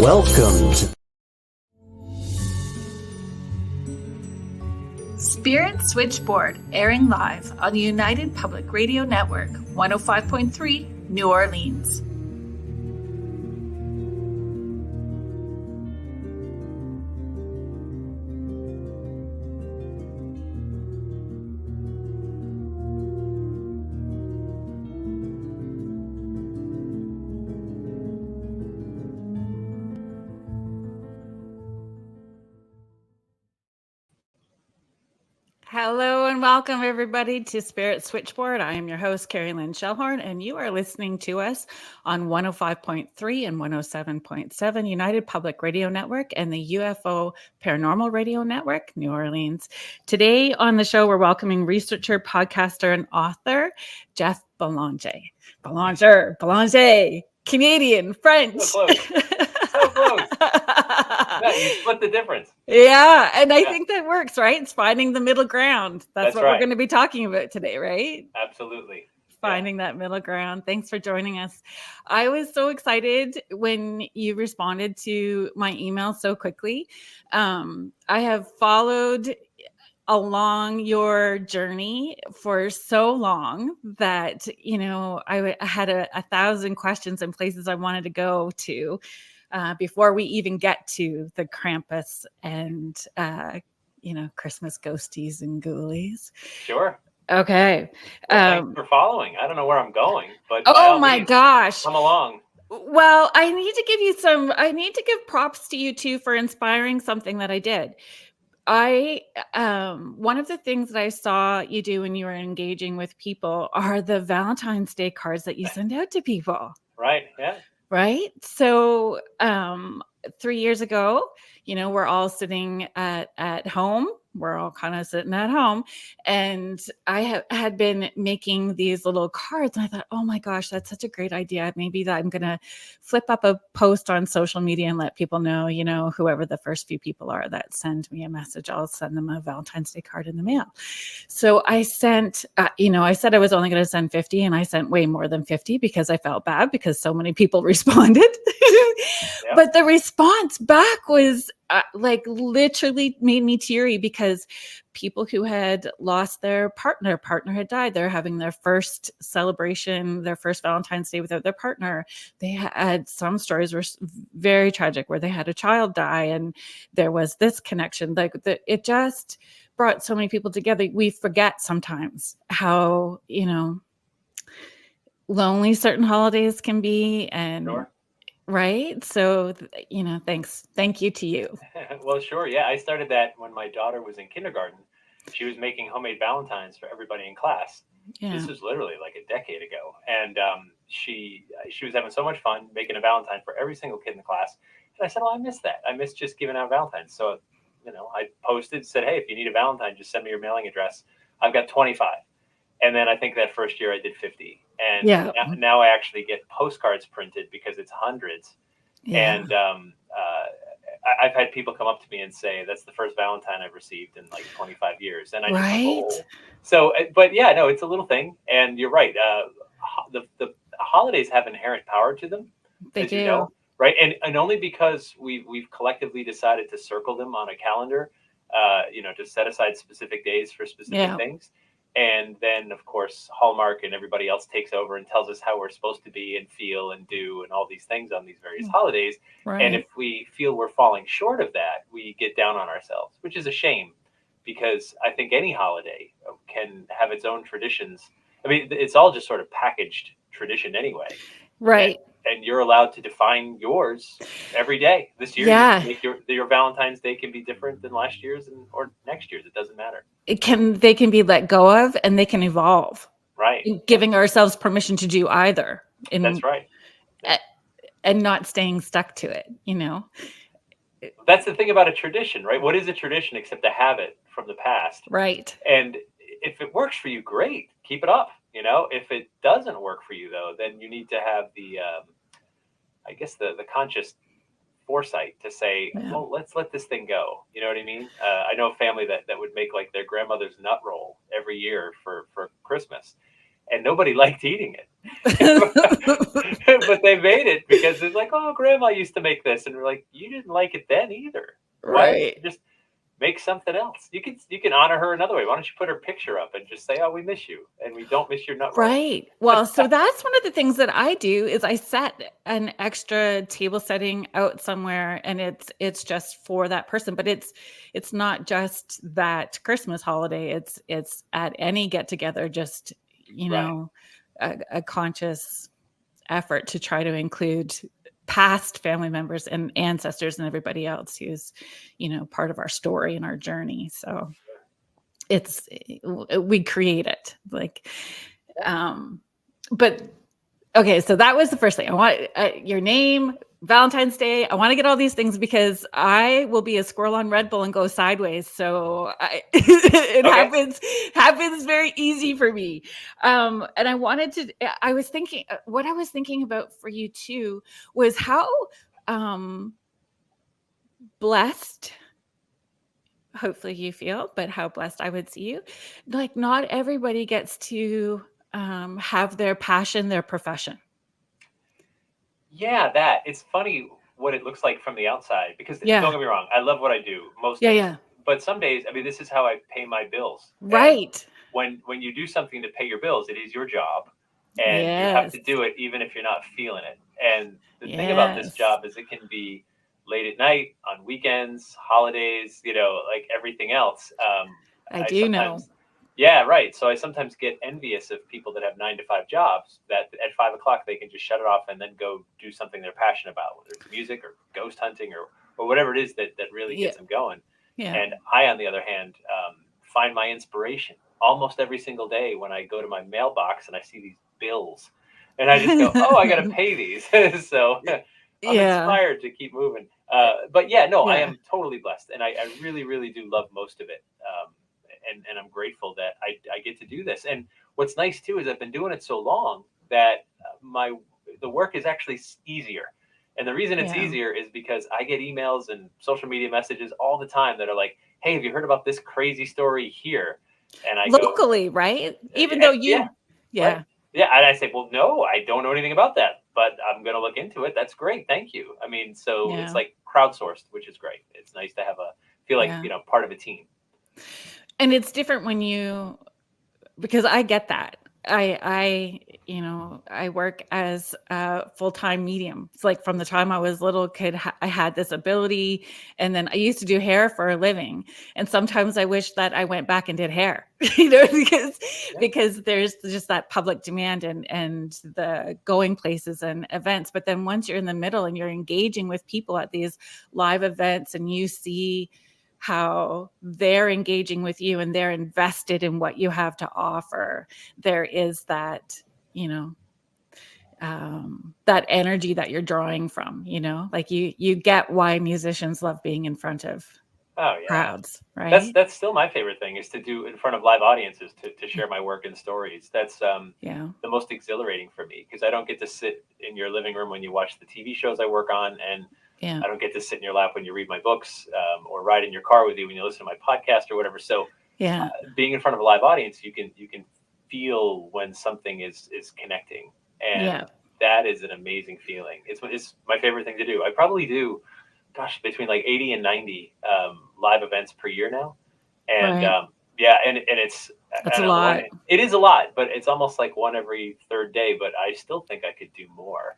Welcome to Spirit Switchboard, airing live on the United Public Radio Network, 105.3, New Orleans. Hello and welcome everybody to Spirit Switchboard. I am your host, Carrie Lynn Shellhorn, and you are listening to us on 105.3 and 107.7 United Public Radio Network and the UFO Paranormal Radio Network, New Orleans. Today on the show, we're welcoming researcher, podcaster, and author, Jeff Belanger. Belanger, Canadian, French. So close. Yeah, you split the difference. Yeah, and I think that works, right? It's finding the middle ground. That's what right. we're going to be talking about today, right? Absolutely. Finding that middle ground. Thanks for joining us. I was so excited when you responded to my email so quickly. I have followed along your journey for so long that, you know, I had a 1,000 questions and places I wanted to go to. Before we even get to the Krampus and, Christmas ghosties and ghoulies. Sure. Okay. Well, thanks for following. I don't know where I'm going, but oh my gosh. Come along. Well, I need to give props to you too for inspiring something that I did. One of the things that I saw you do when you were engaging with people are the Valentine's Day cards that you send out to people. Right. Yeah. Right. So 3 years ago, we're all sitting at home. We're all kind of sitting at home. And I had been making these little cards. And I thought, oh my gosh, that's such a great idea. Maybe that I'm going to flip up a post on social media and let people know, whoever the first few people are that send me a message, I'll send them a Valentine's Day card in the mail. So I sent, I said I was only going to send 50 and I sent way more than 50 because I felt bad because so many people responded. Yep. But the response back was literally made me teary because people who had lost their partner had died. They're having their first celebration, their first Valentine's Day without their partner. They had some stories were very tragic where they had a child die and there was this connection. It just brought so many people together. We forget sometimes how, lonely certain holidays can be. And Sure. right. So, thank you to you. Well, sure. Yeah. I started that when my daughter was in kindergarten. She was making homemade Valentines for everybody in class. Yeah. This was literally like a decade ago. And she was having so much fun making a Valentine for every single kid in the class. And I said, I miss that. I miss just giving out Valentines. So, I posted, said, hey, if you need a Valentine, just send me your mailing address. I've got 25. And then I think that first year I did 50. And now I actually get postcards printed because it's hundreds. Yeah. And I've had people come up to me and say, that's the first Valentine I've received in like 25 years. And I just right. Oh. So, but yeah, no, it's a little thing. And you're right. The holidays have inherent power to them. They do. Right. And only because we've collectively decided to circle them on a calendar, to set aside specific days for specific things. And then, of course, Hallmark and everybody else takes over and tells us how we're supposed to be and feel and do and all these things on these various holidays. Right. And if we feel we're falling short of that, we get down on ourselves, which is a shame because I think any holiday can have its own traditions. I mean, it's all just sort of packaged tradition anyway. Right. And you're allowed to define yours every day. This year, your Valentine's Day can be different than last year's or next year's. It doesn't matter. They can be let go of and they can evolve. Right. Giving ourselves permission to do either. That's right. And not staying stuck to it, That's the thing about a tradition, right? What is a tradition except a habit from the past? Right. And if it works for you, great. Keep it up. If it doesn't work for you, though, then you need to have the conscious foresight to say, well, let's let this thing go. You know what I mean? I know a family that would make like their grandmother's nut roll every year for Christmas, and nobody liked eating it. But they made it because it's like, oh, grandma used to make this, and we're like, you didn't like it then either. Why don't you Right. just make something else? You can honor her another way. Why don't you put her picture up and just say, oh, we miss you, and we don't miss your nut roll. Right. Well, so that's one of the things that I do is I set an extra table setting out somewhere, and it's just for that person. But it's not just that Christmas holiday. It's at any get together, just Right. a conscious effort to try to include past family members and ancestors and everybody else who's part of our story and our journey. So it's we create it like but okay, so that was the first thing. I want your name, Valentine's Day. I want to get all these things because I will be a squirrel on Red Bull and go sideways. So it happens very easy for me. And I was thinking, what I was thinking about for you too was how blessed, hopefully you feel, but how blessed I would see you. Like not everybody gets to have their passion, their profession. Yeah, that. It's funny what it looks like from the outside because don't get me wrong, I love what I do most days. Yeah. But some days, I mean, this is how I pay my bills. Right. And when you do something to pay your bills, it is your job, and you have to do it even if you're not feeling it. And the thing about this job is it can be late at night, on weekends, holidays, like everything else. I do know. Yeah, right. So I sometimes get envious of people that have 9 to 5 jobs that at 5 o'clock they can just shut it off and then go do something they're passionate about, whether it's music or ghost hunting or whatever it is that really gets them going. Yeah. And I, on the other hand, find my inspiration almost every single day when I go to my mailbox and I see these bills, and I just go, "Oh, I got to pay these." So I'm inspired to keep moving. But yeah, no, I am totally blessed, and I really, really do love most of it. And I'm grateful that I get to do this. And what's nice too is I've been doing it so long that the work is actually easier. And the reason it's easier is because I get emails and social media messages all the time that are like, "Hey, have you heard about this crazy story here?" And I locally, right? Even though you, right. Yeah, and I say, "Well, no, I don't know anything about that, but I'm going to look into it. That's great, thank you." I mean, so it's like crowdsourced, which is great. It's nice to have feel like part of a team. And it's different because I get that. I work as a full-time medium. It's like from the time I was little kid, I had this ability, and then I used to do hair for a living. And sometimes I wish that I went back and did hair, because there's just that public demand and the going places and events. But then once you're in the middle and you're engaging with people at these live events, and you see how they're engaging with you and they're invested in what you have to offer, there is that, that energy that you're drawing from, like you get why musicians love being in front of crowds, right? That's still my favorite thing, is to do in front of live audiences, to share my work and stories. That's the most exhilarating for me, because I don't get to sit in your living room when you watch the TV shows I work on, and I don't get to sit in your lap when you read my books, or ride in your car with you when you listen to my podcast or whatever. So being in front of a live audience, you can feel when something is connecting, and that is an amazing feeling. It's my favorite thing to do. I probably do, between like 80 and 90 live events per year now. And and it's a lot. It is a lot, but it's almost like one every third day, but I still think I could do more.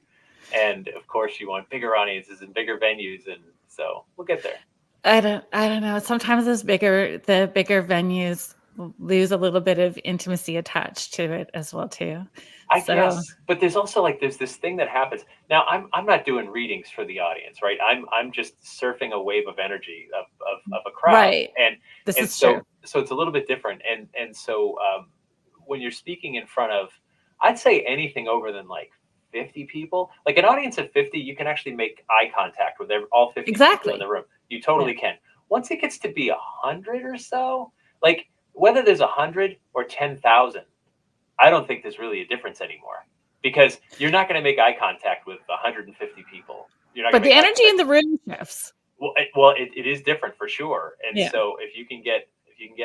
And of course you want bigger audiences and bigger venues, and so we'll get there. I don't know. Sometimes the bigger venues lose a little bit of intimacy attached to it as well too. I guess, but there's also there's this thing that happens. Now I'm not doing readings for the audience, right? I'm just surfing a wave of energy of a crowd, right? And true. So it's a little bit different, and so when you're speaking in front of, I'd say anything over than like 50 people, like an audience of 50, you can actually make eye contact with all 50 people in the room. You totally can. Once it gets to be 100 or so, like whether there's 100 or 10,000, I don't think there's really a difference anymore, because you're not going to make eye contact with 150 people. But the energy in the room shifts. Well, it is different for sure. And so if you can get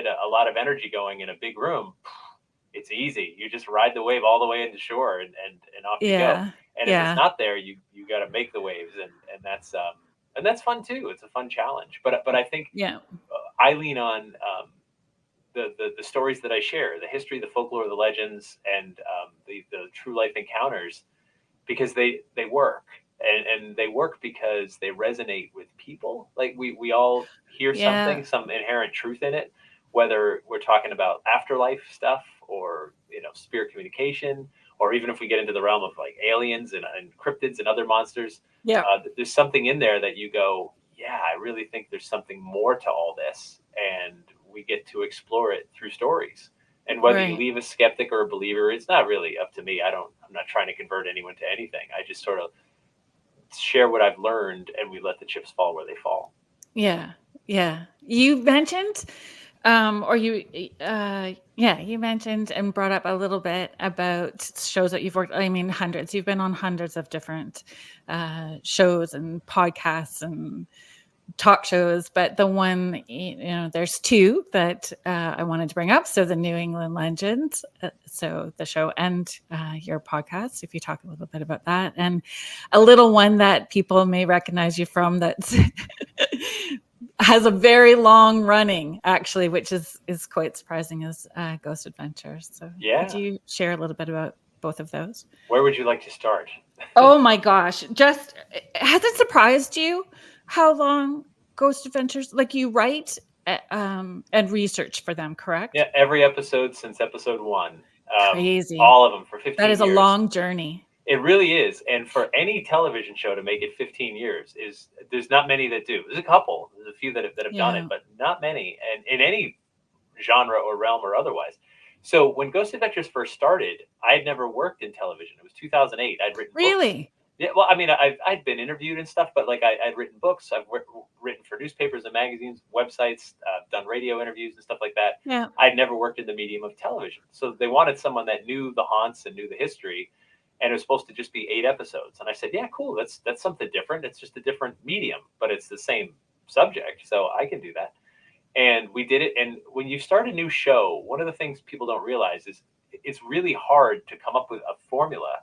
a lot of energy going in a big room, it's easy. You just ride the wave all the way into shore, and off you go. Yeah. And if it's Yeah. not there, you got to make the waves, and that's fun too. It's a fun challenge. But I think Yeah. I lean on the stories that I share, the history, the folklore, the legends, and the true life encounters, because they work, and they work because they resonate with people. Like we all hear Yeah. something, some inherent truth in it, whether we're talking about afterlife stuff, or spirit communication, or even if we get into the realm of like aliens and cryptids and other monsters. Yeah. There's something in there that you go, yeah, I really think there's something more to all this, and we get to explore it through stories. And whether you Right. leave a skeptic or a believer, it's not really up to me. I'm not trying to convert anyone to anything. I just sort of share what I've learned, and we let the chips fall where they fall. Yeah. Yeah. You mentioned, or you mentioned and brought up a little bit about shows that you've worked. I mean, hundreds. You've been on hundreds of different shows and podcasts and talk shows, but the one, there's two that I wanted to bring up. So the New England Legends, so the show and your podcast, if you talk a little bit about that, and a little one that people may recognize you from that's has a very long running, actually, which is quite surprising, is Ghost Adventures. So could Yeah. you share a little bit about both of those? Where would you like to start? Oh my gosh. Just has it surprised you how long Ghost Adventures, like you write and research for them, correct? Yeah, every episode since episode one, Crazy. all of them for That 15 is a years. long journey. It really is. And for any television show to make it 15 years, there's not many that do. There's a couple, there's a few that have done it, Yeah. but not many, and in any genre or realm or otherwise. So when Ghost Adventures first started, I had never worked in television. It was 2008. I'd written books. Really? Yeah, well, I mean, I'd been interviewed and stuff, but like I'd written books. I've written for newspapers and magazines, websites, done radio interviews and stuff like that. Yeah. I'd never worked in the medium of television. So they wanted someone that knew the haunts and knew the history, and it was supposed to just be 8 episodes. And I said, yeah, cool. That's something different. It's just a different medium, but it's the same subject, so I can do that. And we did it. And when you start a new show, one of the things people don't realize is it's really hard to come up with a formula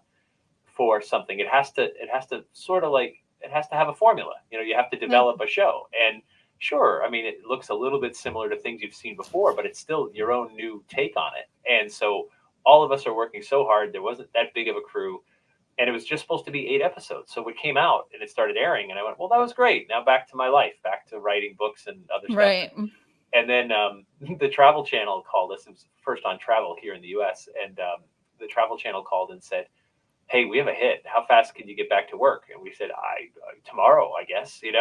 for something. It has to sort of like, it has to have a formula. You have to Yeah. develop a show. And sure, I mean, it looks a little bit similar to things you've seen before, but it's still your own new take on it. And so all of us are working so hard. There wasn't that big of a crew, and it was just supposed to be 8 episodes. So it came out and it started airing, and I went, well, that was great. Now back to my life, back to writing books and other stuff. Right. And then the Travel Channel called us. It was first on Travel here in the U.S. And the Travel Channel called and said, hey, we have a hit. How fast can you get back to work? And we said, tomorrow, I guess, and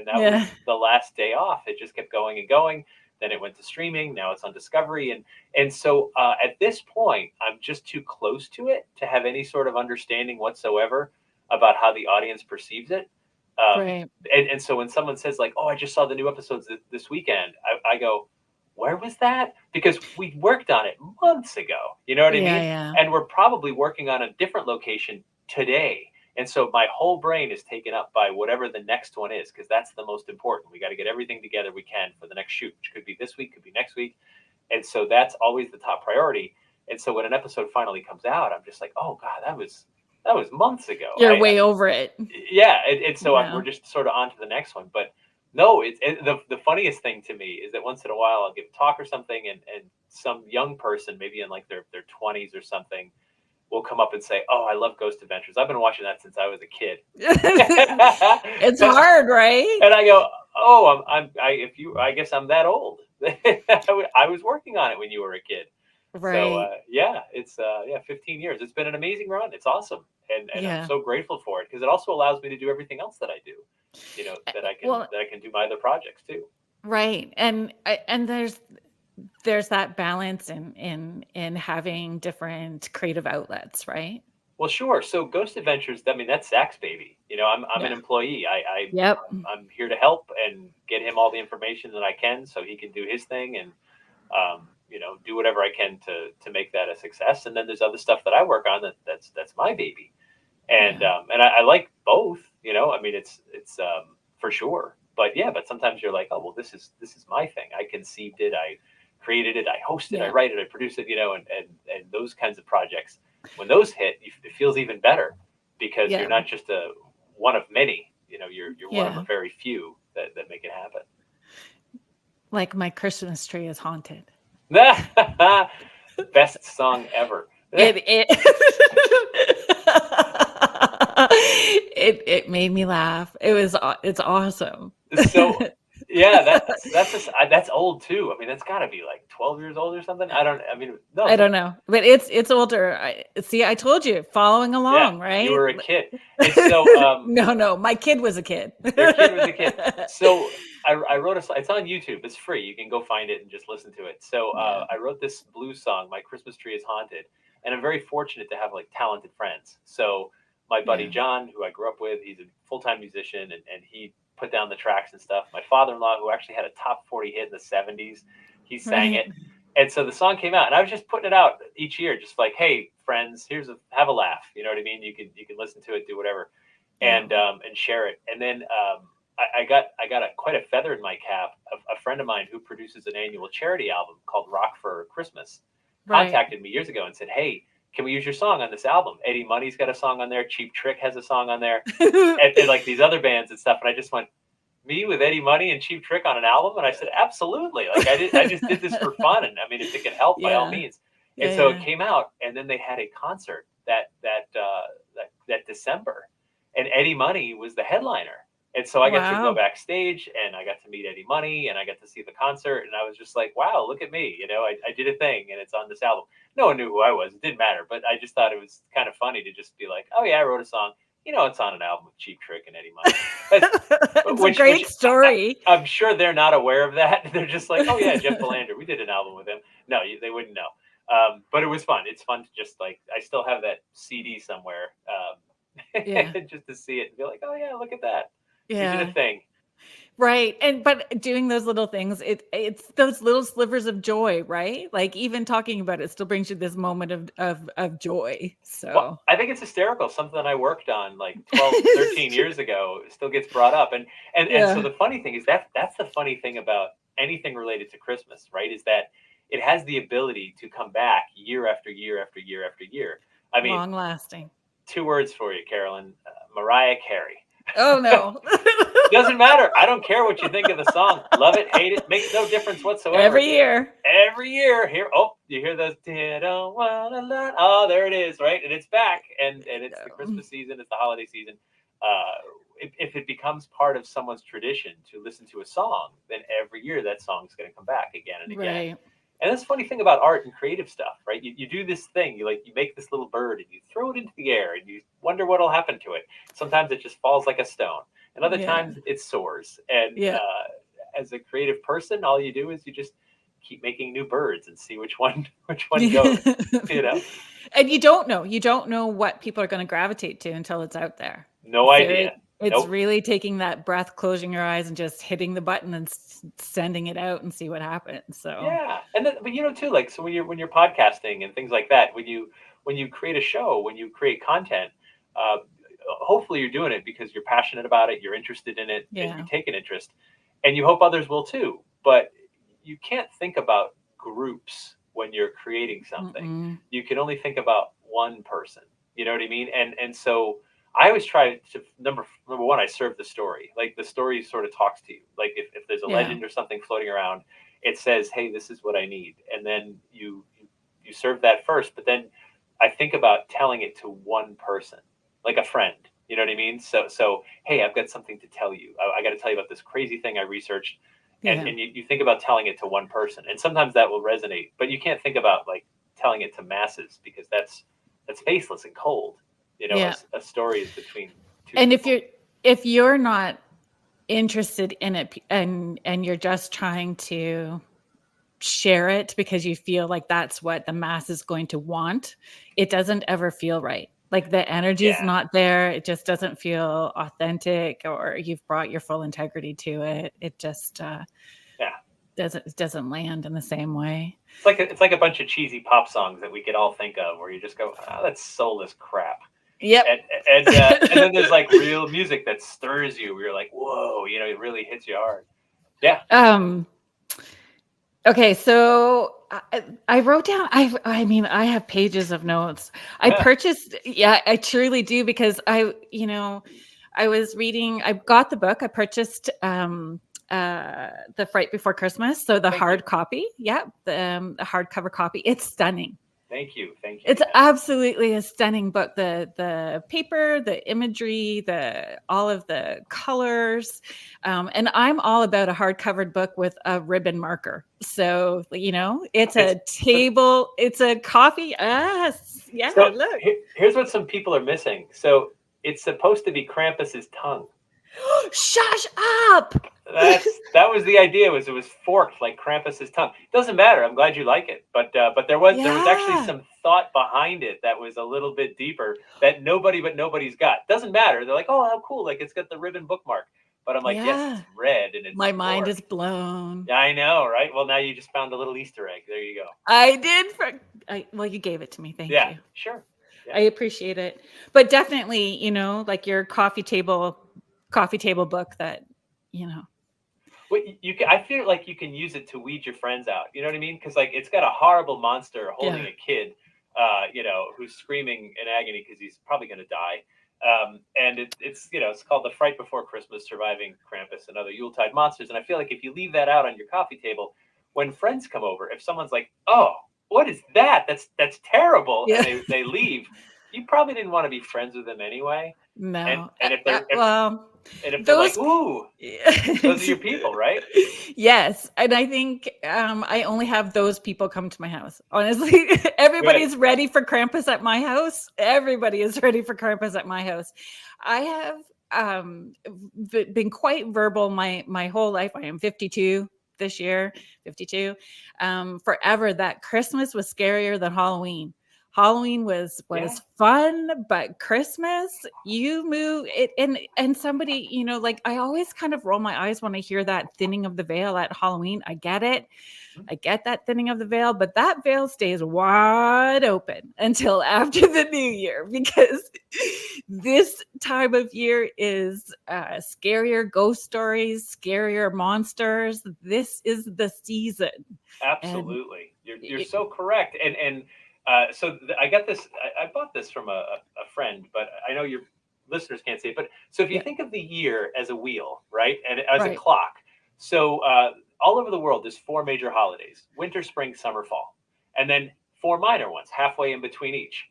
that was Yeah. the last day off. It just kept going and going. Then it went to streaming. Now it's on Discovery. And so at this point, I'm just too close to it to have any sort of understanding whatsoever about how the audience perceives it. Right. And so when someone says like, oh, I just saw the new episodes this weekend, I go, where was that? Because we worked on it months ago. You know what I Yeah. mean? Yeah. And we're probably working on a different location today. And so my whole brain is taken up by whatever the next one is, because that's the most important. We got to get everything together we can for the next shoot, which could be this week, could be next week. And so that's always the top priority. And so when an episode finally comes out, I'm just like, oh God, that was months ago. You're way over it. Yeah. And so Yeah. we're just sort of on to the next one. But no, the funniest thing to me is that once in a while I'll give a talk or something, and some young person, maybe in like their 20s or something, will come up and say, oh, I love Ghost Adventures. I've been watching that since I was a kid. It's hard, right? And I go, oh, I guess I'm that old. I was working on it when you were a kid. Right. So yeah, it's 15 years. It's been an amazing run. It's awesome, and I'm so grateful for it, because it also allows me to do everything else that I do. That I can do my other projects too. Right. And there's that balance in having different creative outlets, right? Well, sure. So Ghost Adventures, I mean, that's Zach's baby. I'm an employee. Yep. I'm here to help and get him all the information that I can, so he can do his thing, and do whatever I can to make that a success. And then there's other stuff that I work on that's my baby, and I like both. I mean, it's for sure. But sometimes you're like, oh well, this is my thing. I conceived it. I created it, I host it, I write it, I produce it, and those kinds of projects. When those hit, it feels even better because you're not just one of many. You're one of a very few that make it happen. Like my Christmas tree is haunted. Best song ever. It made me laugh. It's awesome. So yeah, that's old too. I mean, that's got to be like 12 years old or something. I don't know, but it's older. I told you, following along, right? You were a kid. And so no, my kid was a kid. Your kid was a kid. So I wrote it's on YouTube. It's free. You can go find it and just listen to it. So I wrote this blues song, My Christmas Tree is Haunted. And I'm very fortunate to have like talented friends. So my buddy John, who I grew up with, he's a full-time musician and he put down the tracks and stuff. My father-in-law, who actually had a top 40 hit in the 70s, he sang it. And so the song came out and I was just putting it out each year, just like, hey, friends, have a laugh. You know what I mean? You can listen to it, do whatever, and share it. And then I got quite a feather in my cap. A friend of mine who produces an annual charity album called Rock for Christmas contacted me years ago and said, hey, can we use your song on this album? Eddie Money's got a song on there. Cheap Trick has a song on there. and like these other bands and stuff. And I just went, me with Eddie Money and Cheap Trick on an album? And I said, absolutely. Like I just did this for fun. And I mean, if it can help, by all means. And so it came out, and then they had a concert that December, and Eddie Money was the headliner. And so I got to go backstage, and I got to meet Eddie Money, and I got to see the concert, and I was just like, wow, look at me. I did a thing, and it's on this album. No one knew who I was. It didn't matter, but I just thought it was kind of funny to just be like, oh, yeah, I wrote a song. It's on an album with Cheap Trick and Eddie Money. It's a great story. I'm sure they're not aware of that. They're just like, oh, yeah, Jeff Belanger. We did an album with him. No, they wouldn't know. But it was fun. It's fun to just like, I still have that CD somewhere just to see it and be like, oh, yeah, look at that. Yeah. You did a thing. Right. But doing those little things, it's those little slivers of joy, right? Like even talking about it still brings you this moment of joy. So well, I think it's hysterical. Something that I worked on like 12, 13 years ago still gets brought up. And so the funny thing is that's the funny thing about anything related to Christmas, right? Is that it has the ability to come back year after year after year after year. I mean, long lasting. 2 words for you, Carolyn. Mariah Carey. Oh, no. Doesn't matter. I don't care what you think of the song. Love it, hate it, makes no difference whatsoever. Every year. Here. Oh, you hear those? Oh, there it is, right? And it's back. And it's the Christmas season. It's the holiday season. If it becomes part of someone's tradition to listen to a song, then every year that song is going to come back again and again. Right. And that's the funny thing about art and creative stuff, right? You do this thing, you make this little bird and you throw it into the air and you wonder what'll happen to it. Sometimes it just falls like a stone, and other times it soars. And as a creative person, all you do is you just keep making new birds and see which one goes. And you don't know what people are going to gravitate to until it's out there. No idea. It's really taking that breath, closing your eyes, and just hitting the button and sending it out and see what happens. So yeah, and then but too, like so when you're podcasting and things like that, when you create a show, when you create content, hopefully you're doing it because you're passionate about it, you're interested in it, and you take an interest, and you hope others will too. But you can't think about groups when you're creating something. Mm-mm. You can only think about one person. You know what I mean? And so I always try to number one, I serve the story. Like the story sort of talks to you. Like if there's a legend or something floating around, it says, hey, this is what I need. And then you serve that first, but then I think about telling it to one person, like a friend. You know what I mean? So hey, I've got something to tell you. I got to tell you about this crazy thing I researched. And you think about telling it to one person, and sometimes that will resonate, but you can't think about like telling it to masses because that's faceless and cold. A story is between two and people. if you're not interested in it and you're just trying to share it because you feel like that's what the mass is going to want, it doesn't ever feel right. Like the energy is not there. It just doesn't feel authentic, or you've brought your full integrity to it. It just doesn't land in the same way. It's like a bunch of cheesy pop songs that we could all think of, where you just go, oh, that's soulless crap. Yep. And then there's like real music that stirs you. Where you're like, whoa, it really hits you hard. Yeah. Okay, so I wrote down. I mean, I have pages of notes. I purchased. Yeah, I truly do because I was reading. I got the book. I purchased the Fright Before Christmas, so the Thank you. hard copy. Yeah, the hardcover copy. It's stunning. Thank you. Thank you. It's absolutely a stunning book. The paper, the imagery, the all of the colors, and I'm all about a hardcover book with a ribbon marker. So it's a table, it's a coffee. Yeah, So look. here's what some people are missing. So it's supposed to be Krampus's tongue. Shush up. That was the idea. Was it was forked like Krampus's tongue? Doesn't matter. I'm glad you like it, but there was actually Yeah. some thought behind it that was a little bit deeper that nobody's got. Doesn't matter. They're like, oh, how cool! Like it's got the ribbon bookmark. But I'm like, yes, it's Yeah. red and it's My mind is forked. blown. Yeah, I know, right? Well, now you just found a little Easter egg. There you go. I did. Well, you gave it to me. Thank Yeah, you. sure. I Yeah. appreciate it. But definitely, like your coffee table book that, you know. Well, I feel like you can use it to weed your friends out. You know what I mean? Because like it's got a horrible monster holding Yeah. a kid, who's screaming in agony because he's probably going to die. And it's called the Fright Before Christmas: Surviving Krampus and Other Yuletide Monsters. And I feel like if you leave that out on your coffee table, when friends come over, if someone's like, "Oh, what is that? That's terrible," and Yeah. they leave, you probably didn't want to be friends with them anyway. And No. and if they're if Well, and if they're like, those "Ooh," those are your people, right? Yes, and I think I only have those people come to my house. Honestly, Good. everybody's ready for Krampus at my house. Everybody is ready for Krampus at my house. I have been quite verbal my whole life. I am 52 this year, 52. Forever that Christmas was scarier than Halloween. Halloween Yeah. was fun, but Christmas, you move it, and somebody, like I always kind of roll my eyes when I hear that thinning of the veil at Halloween. I get it. I get that thinning of the veil, but that veil stays wide open until after the new year because this time of year is scarier ghost stories, scarier monsters. This is the season. And Absolutely, you're it, so correct. And I got this. I bought this from a friend, but I know your listeners can't see it. But so if you yeah, think of the year as a wheel, right, and as a right. clock, so all over the world there's four major holidays: winter, spring, summer, fall, and then four minor ones halfway in between each.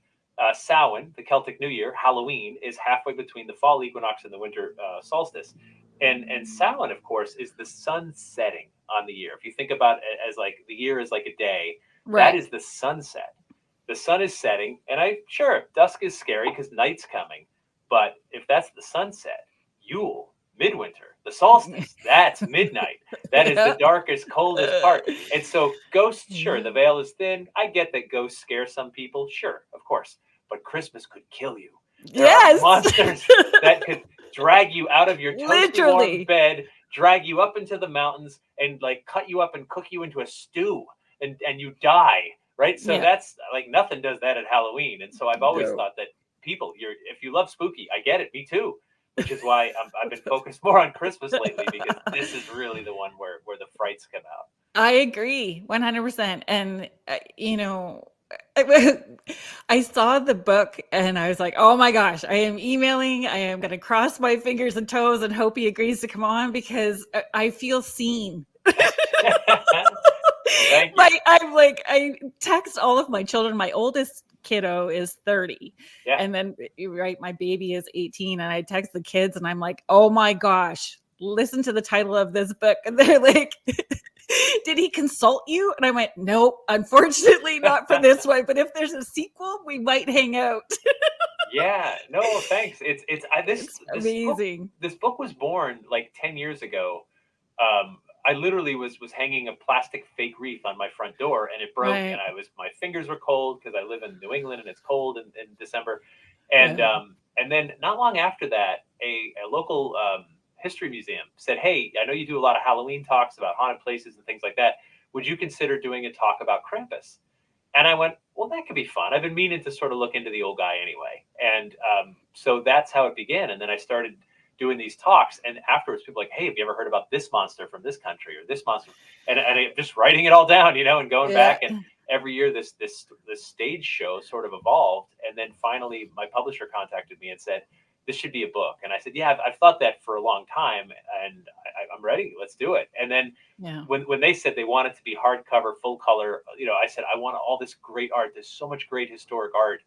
Samhain, the Celtic New Year, Halloween is halfway between the fall equinox and the winter solstice. And Samhain, of course, is the sun setting on the year. If you think about it as like the year is like a day, that Right. is the sunset. The sun is setting, and dusk is scary because night's coming. But if that's the sunset, Yule, midwinter, the solstice, that's midnight. That is the Yeah. darkest, coldest part. And so ghosts, sure, Yeah. the veil is thin. I get that ghosts scare some people, sure, of course. But Christmas could kill you. There are Yes. monsters that could drag you out of your toasty warm Literally. bed, drag you up into the mountains, and like cut you up and cook you into a stew, and you die, right? So Yeah. that's like nothing does that at Halloween. And so I've always No. thought that if you love spooky, I get it, me too. Which is why I've been focused more on Christmas lately because this is really the one where the frights come out. I agree 100%. And, I I saw the book and I was like, oh my gosh, I am emailing. I am going to cross my fingers and toes and hope he agrees to come on because I feel seen. Well, thank you. I text all of my children. My oldest kiddo is 30. Yeah. And then right, my baby is 18. And I text the kids and I'm like, oh my gosh, listen to the title of this book. And they're like, did he consult you? And I went, nope, unfortunately not for this one. But if there's a sequel, we might hang out. Yeah, no, thanks. It's amazing. This book was born like 10 years ago. I literally was hanging a plastic fake wreath on my front door and it broke and Right. my fingers were cold because I live in New England and it's cold in December. Yeah. And then not long after that, a local history museum said, "Hey, I know you do a lot of Halloween talks about haunted places and things like that. Would you consider doing a talk about Krampus?" And I went, well, that could be fun. I've been meaning to sort of look into the old guy anyway. And so that's how it began. And then I started doing these talks, and afterwards people are like, hey, have you ever heard about this monster from this country or this monster? And I'm just writing it all down, and going back, and every year this stage show sort of evolved, and then finally my publisher contacted me and said, this should be a book. And I said, yeah, I've thought that for a long time, and I'm ready. Let's do it. And then when they said they want it to be hardcover, full color, I said, I want all this great art. There's so much great historic art.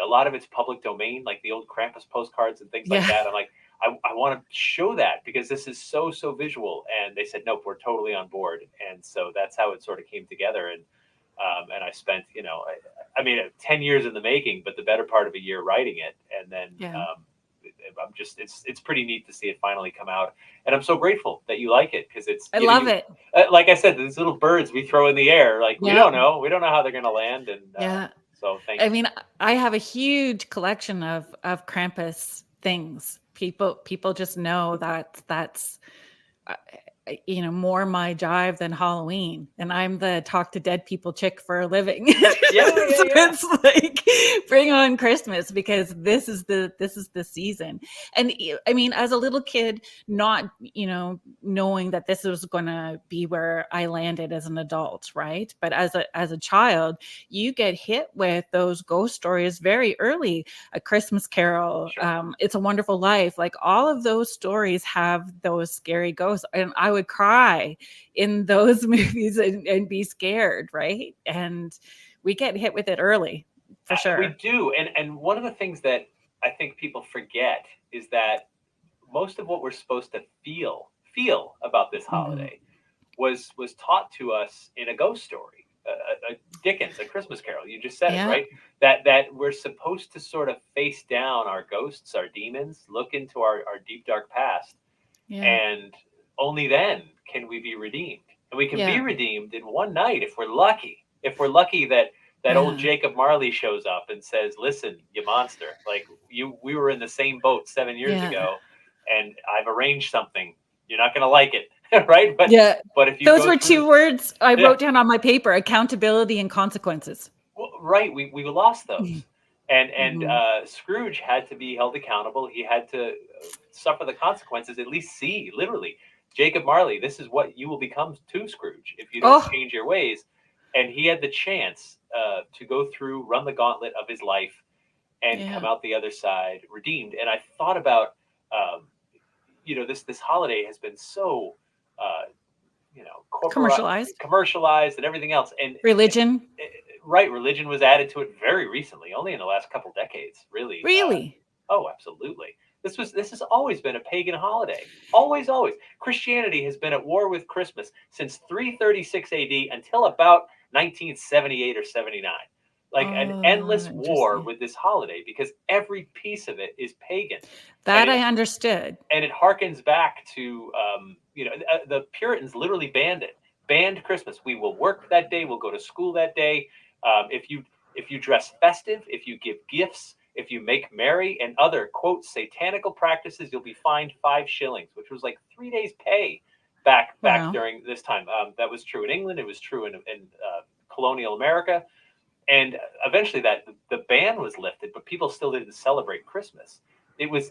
A lot of it's public domain, like the old Krampus postcards and things like that. I'm like, I want to show that because this is so visual. And they said, nope, we're totally on board. And so that's how it sort of came together. And I spent, 10 years in the making, but the better part of a year writing it. And then I'm just, it's pretty neat to see it finally come out. And I'm so grateful that you like it, because I love it. Like I said, these little birds we throw in the air, like we don't know how they're going to land. And so thank you. I mean, I have a huge collection of Krampus things. People just know that's more my jive than Halloween, and I'm the talk to dead people chick for a living. It's like, bring on Christmas, because this is the season. And I mean, as a little kid, not knowing that this was going to be where I landed as an adult, right? But as a child, you get hit with those ghost stories very early. A Christmas Carol, It's a Wonderful Life, like all of those stories have those scary ghosts, and I would cry in those movies and be scared, right? And we get hit with it early, for sure. We do. And one of the things that I think people forget is that most of what we're supposed to feel about this holiday was taught to us in a ghost story, a Dickens, A Christmas Carol. You just said it, right? That we're supposed to sort of face down our ghosts, our demons, look into our deep, dark past, and only then can we be redeemed. And we can be redeemed in one night if we're lucky. If we're lucky that old Jacob Marley shows up and says, listen, you monster, like we were in the same boat 7 years ago, and I've arranged something. You're not going to like it, right? But if you those were two words I wrote down on my paper: accountability and consequences. Well, right. We lost those. And Scrooge had to be held accountable. He had to suffer the consequences, at least see, literally, Jacob Marley, this is what you will become to Scrooge if you don't change your ways. And he had the chance to go through, run the gauntlet of his life, and come out the other side redeemed. And I thought about, this holiday has been so, commercialized and everything else. And religion. Religion was added to it very recently, only in the last couple decades, really. Really? Oh, absolutely. This has always been a pagan holiday. Always. Christianity has been at war with Christmas since 336 AD until about 1978 or 79. Like an endless war with this holiday, because every piece of it is pagan. That I understood. And it harkens back to, the Puritans literally banned Christmas. We will work that day. We'll go to school that day. If you dress festive, if you give gifts, if you make merry, and other, quote, satanical practices, you'll be fined 5 shillings, which was like 3 days' pay back during this time. That was true in England. It was true in colonial America. And eventually the ban was lifted, but people still didn't celebrate Christmas. It was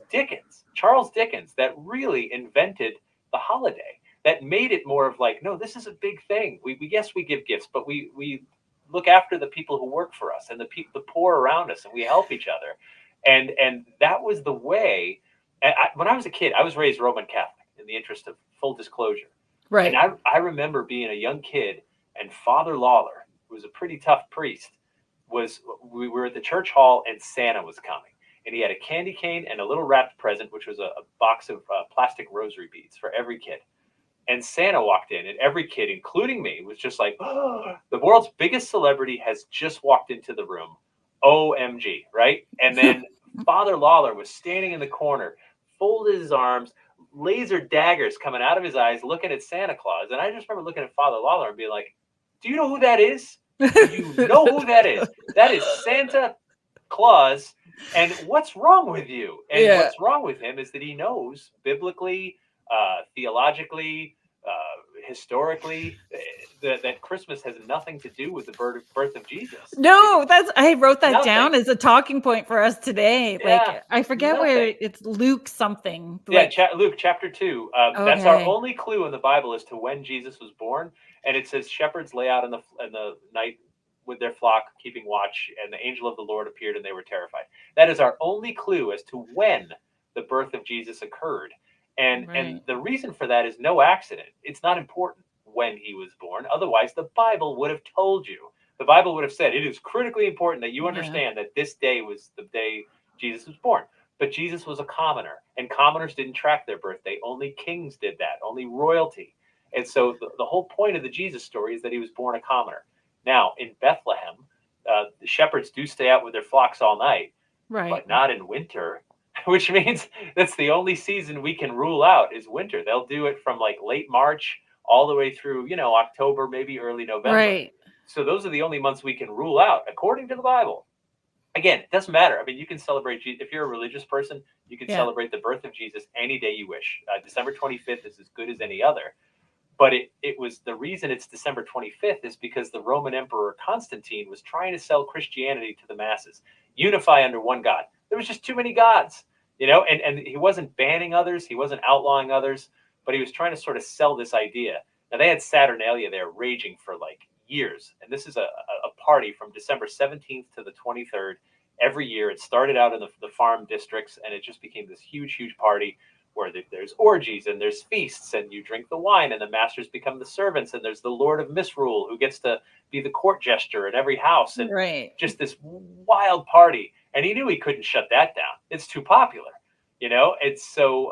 Charles Dickens, that really invented the holiday, that made it more of like, no, this is a big thing. We give gifts, but we look after the people who work for us and the poor around us, and we help each other. And that was the way. And when I was a kid, I was raised Roman Catholic, in the interest of full disclosure. Right. And I remember being a young kid, and Father Lawler, who was a pretty tough priest, we were at the church hall, and Santa was coming. And he had a candy cane and a little wrapped present, which was a box of plastic rosary beads for every kid. And Santa walked in, and every kid, including me, was just like, oh, the world's biggest celebrity has just walked into the room. OMG, right? And then Father Lawler was standing in the corner, folded his arms, laser daggers coming out of his eyes, looking at Santa Claus. And I just remember looking at Father Lawler and being like, do you know who that is? Do you know who that is? That is Santa Claus. And what's wrong with you? And what's wrong with him is that he knows biblically, theologically, historically, that Christmas has nothing to do with the birth of Jesus. No, I wrote that Nothing. down as a talking point for us today. Yeah, Like, I forget where it's Luke something. Yeah, Like, Luke chapter 2. That's our only clue in the Bible as to when Jesus was born. And it says shepherds lay out in the night with their flock, keeping watch, and the angel of the Lord appeared, and they were terrified. That is our only clue as to when the birth of Jesus occurred. And the reason for that is no accident. It's not important when he was born. Otherwise, the Bible would have told you. The Bible would have said it is critically important that you understand that this day was the day Jesus was born. But Jesus was a commoner, and commoners didn't track their birthday. Only kings did that, only royalty. And so the whole point of the Jesus story is that he was born a commoner. Now, in Bethlehem, the shepherds do stay out with their flocks all night, but not in winter, which means that's the only season we can rule out is winter. They'll do it from like late March all the way through, October, maybe early November. Right. So those are the only months we can rule out, according to the Bible. Again, it doesn't matter. I mean, you can celebrate, if you're a religious person, you can celebrate the birth of Jesus any day you wish. December 25th is as good as any other. But it was the reason it's December 25th is because the Roman Emperor Constantine was trying to sell Christianity to the masses, unify under one God. There was just too many gods, and he wasn't banning others. He wasn't outlawing others, but he was trying to sort of sell this idea. Now, they had Saturnalia there raging for like years. And this is a party from December 17th to the 23rd every year. It started out in the farm districts, and it just became this huge, huge party where there's orgies and there's feasts, and you drink the wine, and the masters become the servants, and there's the Lord of Misrule who gets to be the court jester in every house, and just this wild party. And he knew he couldn't shut that down. It's too popular, It's so,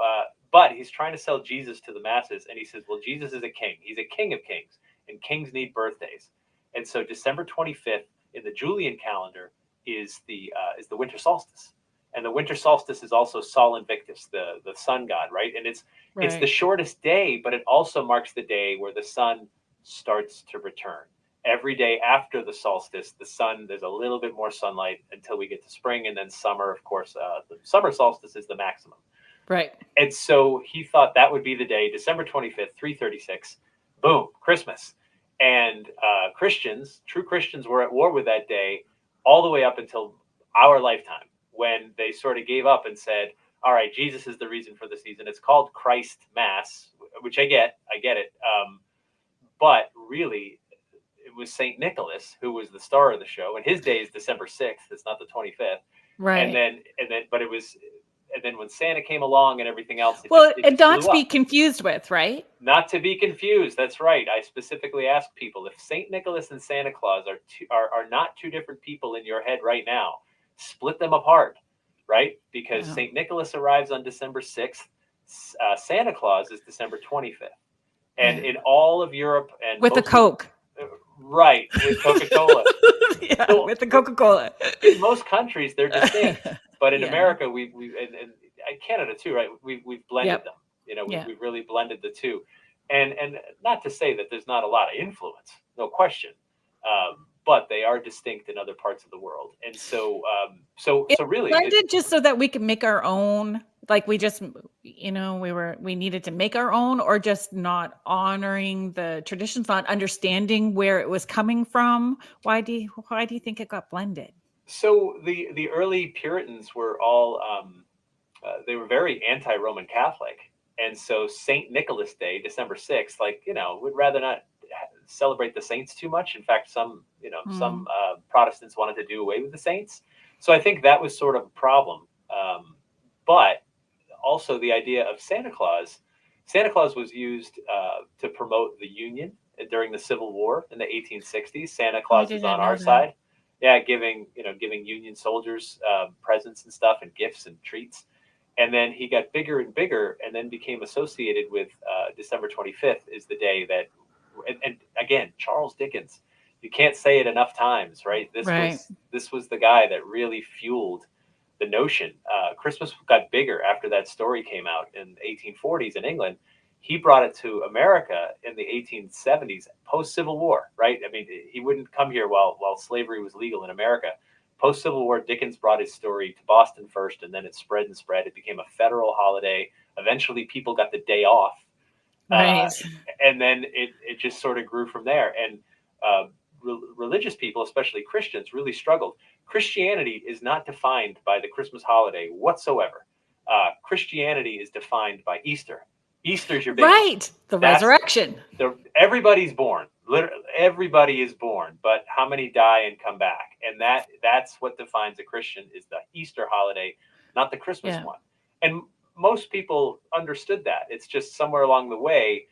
but he's trying to sell Jesus to the masses, and he says, well, Jesus is a king. He's a king of kings, and kings need birthdays. And so December 25th in the Julian calendar is the winter solstice. And the winter solstice is also Sol Invictus, the sun god, right? And it's the shortest day, but it also marks the day where the sun starts to return. Every day after the solstice, there's a little bit more sunlight until we get to spring, and then summer, of course. The summer solstice is the maximum. Right. And so he thought that would be the day, December 25th, 336, boom, Christmas. And true Christians were at war with that day all the way up until our lifetime, when they sort of gave up and said, all right, Jesus is the reason for the season. It's called Christ Mass, which I get it. But really, it was St. Nicholas who was the star of the show, and his day is December 6th. It's not the 25th. Right. And then when Santa came along and everything else, and not to be confused with, right? Not to be confused. That's right. I specifically asked people, if St. Nicholas and Santa Claus are not two different people in your head right now, split them apart, right? Because St. Nicholas arrives on December 6th. Santa Claus is December 25th. And in all of Europe and with a Coke. Right, with Coca-Cola. With the Coca-Cola. In most countries, they're distinct. But in America, we and Canada too, right? We've blended them. We've really blended the two. And not to say that there's not a lot of influence, no question. But they are distinct in other parts of the world. And so really blended just so that we can make our own, like we just, we needed to make our own, or just not honoring the traditions, not understanding where it was coming from. Why do you think it got blended? So the early Puritans were all, they were very anti-Roman Catholic. And so St. Nicholas Day, December 6th, would rather not celebrate the saints too much. In fact, some Protestants wanted to do away with the saints. So I think that was sort of a problem. But also the idea of Santa Claus. Santa Claus was used to promote the Union during the Civil War in the 1860s. Santa Claus was on our side. Yeah, giving Union soldiers presents and stuff and gifts and treats. And then he got bigger and bigger, and then became associated with December 25th is the day that, and again, Charles Dickens. You can't say it enough times, right? This was the guy that really fueled the notion. Christmas got bigger after that story came out in the 1840s in England. He brought it to America in the 1870s, post-Civil War, right? I mean, he wouldn't come here while slavery was legal in America. Post-Civil War, Dickens brought his story to Boston first, and then it spread and spread. It became a federal holiday. Eventually, people got the day off. Right. And then it just sort of grew from there. And religious people, especially Christians, really struggled. Christianity is not defined by the Christmas holiday whatsoever. Christianity is defined by Easter. Easter's your big one. Right. The resurrection. Everybody's born. Literally, everybody is born, but how many die and come back? And that's what defines a Christian, is the Easter holiday, not the Christmas one. And most people understood that. It's just somewhere along the way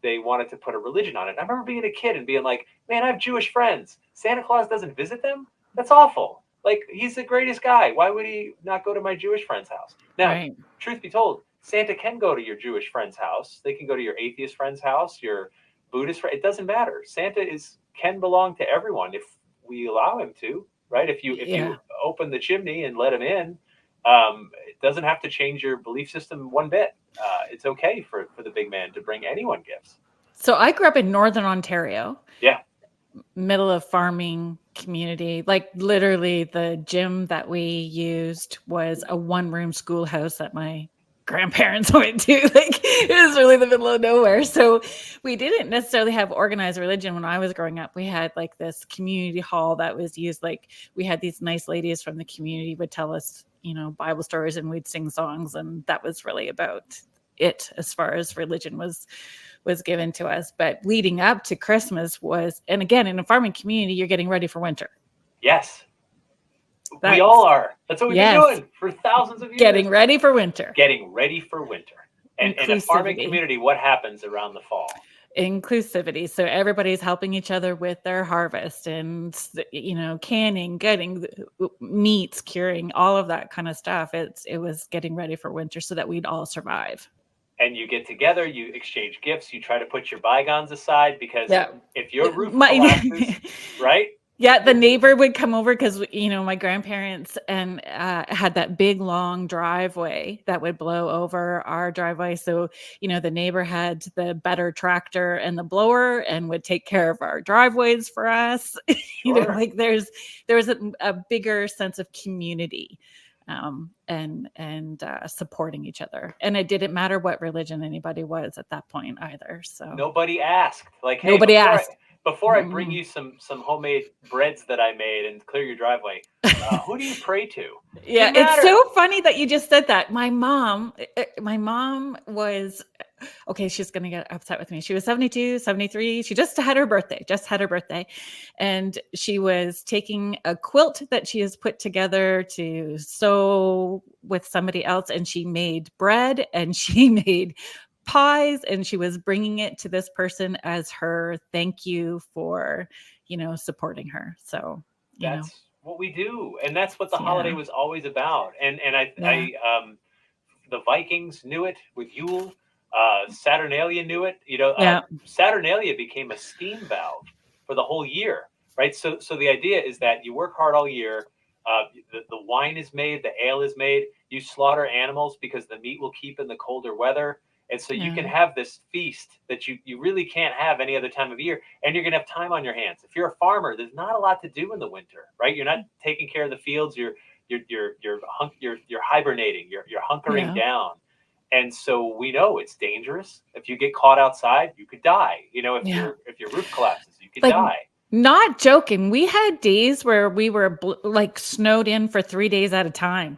they wanted to put a religion on it. I remember being a kid and being like, man, I have Jewish friends. Santa Claus doesn't visit them? That's awful. Like, he's the greatest guy. Why would he not go to my Jewish friend's house? Now, truth be told, Santa can go to your Jewish friend's house. They can go to your atheist friend's house, your Buddhist friend. It doesn't matter. Santa can belong to everyone if we allow him to, right? If you open the chimney and let him in, it doesn't have to change your belief system one bit. It's okay for the big man to bring anyone gifts. So I grew up in Northern Ontario. Yeah. Middle of farming community. Like, literally the gym that we used was a one-room schoolhouse that my grandparents went to. Like, it was really the middle of nowhere. So we didn't necessarily have organized religion when I was growing up. We had like this community hall that was used. Like, we had these nice ladies from the community would tell us, Bible stories, and we'd sing songs, and that was really about it as far as religion was given to us. But leading up to Christmas was, and again, in a farming community, you're getting ready for winter. Yes. We all are. That's what we've been doing for thousands of years. Getting ready for winter. And in a farming community, what happens around the fall? Inclusivity. So everybody's helping each other with their harvest, and canning, getting meats, curing, all of that kind of stuff. It was getting ready for winter so that we'd all survive. And you get together, you exchange gifts, you try to put your bygones aside, because if your roof collapses, right? Yeah, the neighbor would come over because, my grandparents had that big, long driveway that would blow over our driveway. So, the neighbor had the better tractor and the blower and would take care of our driveways for us. Sure. There was a bigger sense of community and supporting each other. And it didn't matter what religion anybody was at that point either. So nobody asked. Like, hey, nobody asked. Before I bring you some homemade breads that I made and clear your driveway, who do you pray to? Yeah, it's so funny that you just said that. My mom was, okay, she's going to get upset with me. She was 72, 73. She just had her birthday. And she was taking a quilt that she has put together to sew with somebody else. And she made bread and she made pies, and she was bringing it to this person as her thank you for, supporting her. So that's what we do, and that's what the holiday was always about. And I the Vikings knew it with Yule. Saturnalia knew it. Saturnalia became a steam valve for the whole year, right? So the idea is that you work hard all year. The wine is made, the ale is made. You slaughter animals because the meat will keep in the colder weather. And so you can have this feast that you really can't have any other time of year, and you're going to have time on your hands. If you're a farmer, there's not a lot to do in the winter, right? You're not taking care of the fields. You're hibernating. You're hunkering down. And so we know it's dangerous. If you get caught outside, you could die. If your roof collapses, you could die. Not joking. We had days where we were snowed in for 3 days at a time.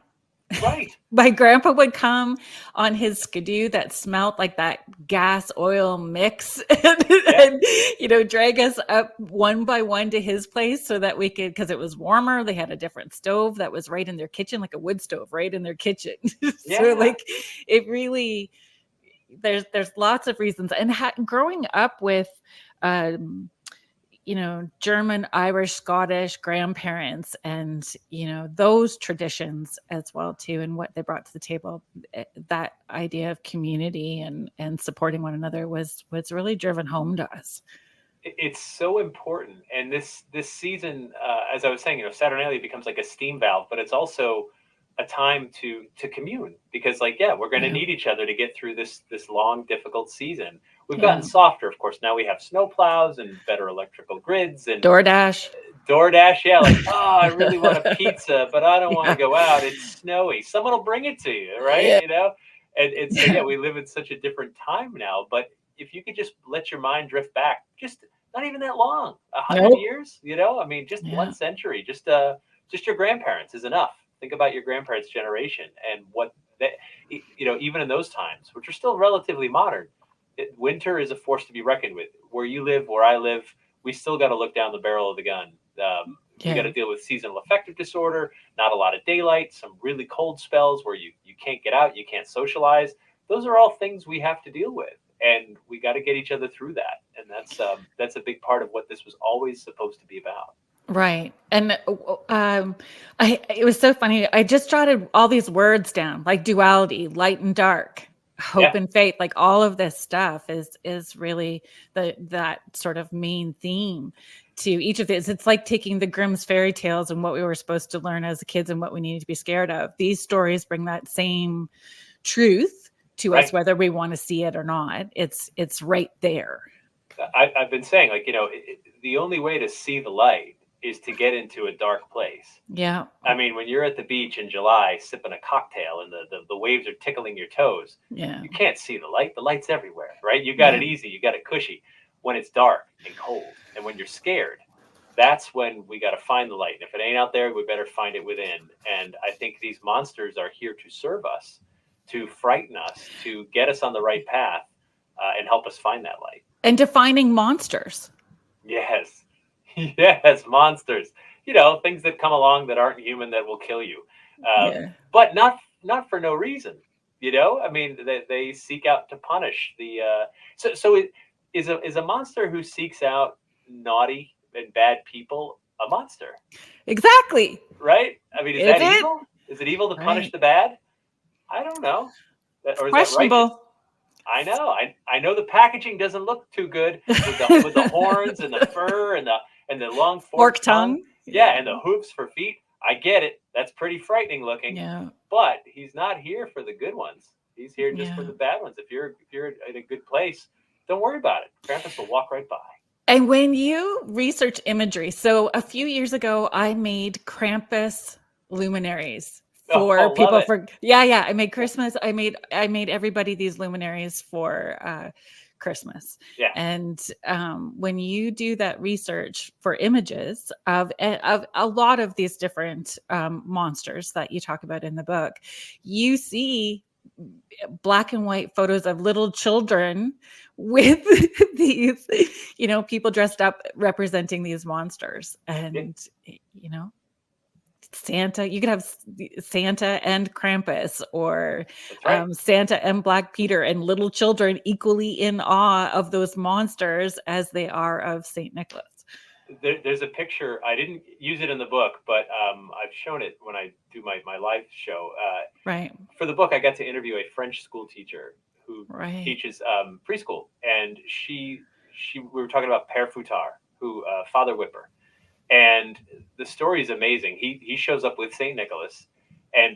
Right. My grandpa would come on his skidoo that smelled like that gas oil mix and drag us up one by one to his place so that we could, because it was warmer. They had a different stove that was right in their kitchen, like a wood stove right in their kitchen. So it really, there's lots of reasons. And growing up with, German, Irish, Scottish grandparents and, those traditions as well too. And what they brought to the table, that idea of community and supporting one another was really driven home to us. It's so important. And this season, as I was saying, Saturnalia becomes like a steam valve, but it's also a time to commune, because we're going to need each other to get through this long, difficult season. We've gotten softer, of course. Now we have snow plows and better electrical grids and DoorDash. I really want a pizza, but I don't want to go out. It's snowy. Someone will bring it to you, right? And it's we live in such a different time now. But if you could just let your mind drift back, just not even that long, 100 Nope. years, I mean, just Yeah. 1 century, just your grandparents is enough. Think about your grandparents' generation and what they, even in those times, which are still relatively modern, winter is a force to be reckoned with. Where you live, where I live, we still got to look down the barrel of the gun. We got to deal with seasonal affective disorder, not a lot of daylight, some really cold spells where you can't get out, you can't socialize. Those are all things we have to deal with, and we got to get each other through that. And that's a big part of what this was always supposed to be about. Right. And it was so funny. I just jotted all these words down, like duality, light and dark, hope and faith, like all of this stuff is really that sort of main theme to each of these. It's like taking the Grimm's fairy tales and what we were supposed to learn as kids and what we needed to be scared of. These stories bring that same truth to us, whether we want to see it or not. It's right there. I've been saying, like, the only way to see the light is to get into a dark place. Yeah. I mean, when you're at the beach in July sipping a cocktail and the waves are tickling your toes, you can't see the light. The light's everywhere, right? You got it easy. You got it cushy. When it's dark and cold and when you're scared, that's when we got to find the light. And if it ain't out there, we better find it within. And I think these monsters are here to serve us, to frighten us, to get us on the right path, and help us find that light. And defining monsters. Yes. Yes, monsters. Things that come along that aren't human that will kill you. But not for no reason. I mean, they seek out to punish the. So it is a monster who seeks out naughty and bad people a monster. Exactly. Right? I mean, is that evil? Is it evil to punish the bad? I don't know. Or is that righteous? I know. I know the packaging doesn't look too good with the horns and the fur and the long forked tongue. Yeah, and the hooves for feet. I get it. That's pretty frightening looking. Yeah. But he's not here for the good ones. He's here just for the bad ones. If you're in a good place, don't worry about it. Krampus will walk right by. And when you research imagery, so a few years ago, I made Krampus luminaries for people. I made Christmas. I made everybody these luminaries for Christmas. Yeah. And when you do that research for images of a lot of these different monsters that you talk about in the book, you see black and white photos of little children with these, people dressed up representing these monsters. And, Santa, you could have Santa and Krampus, or Santa and Black Peter, and little children equally in awe of those monsters as they are of St. Nicholas. There's a picture. I didn't use it in the book, but I've shown it when I do my live show. For the book, I got to interview a French school teacher who teaches preschool, and we were talking about Père Fouettard, who Father Whipper, and the story is amazing. He shows up with St. Nicholas, and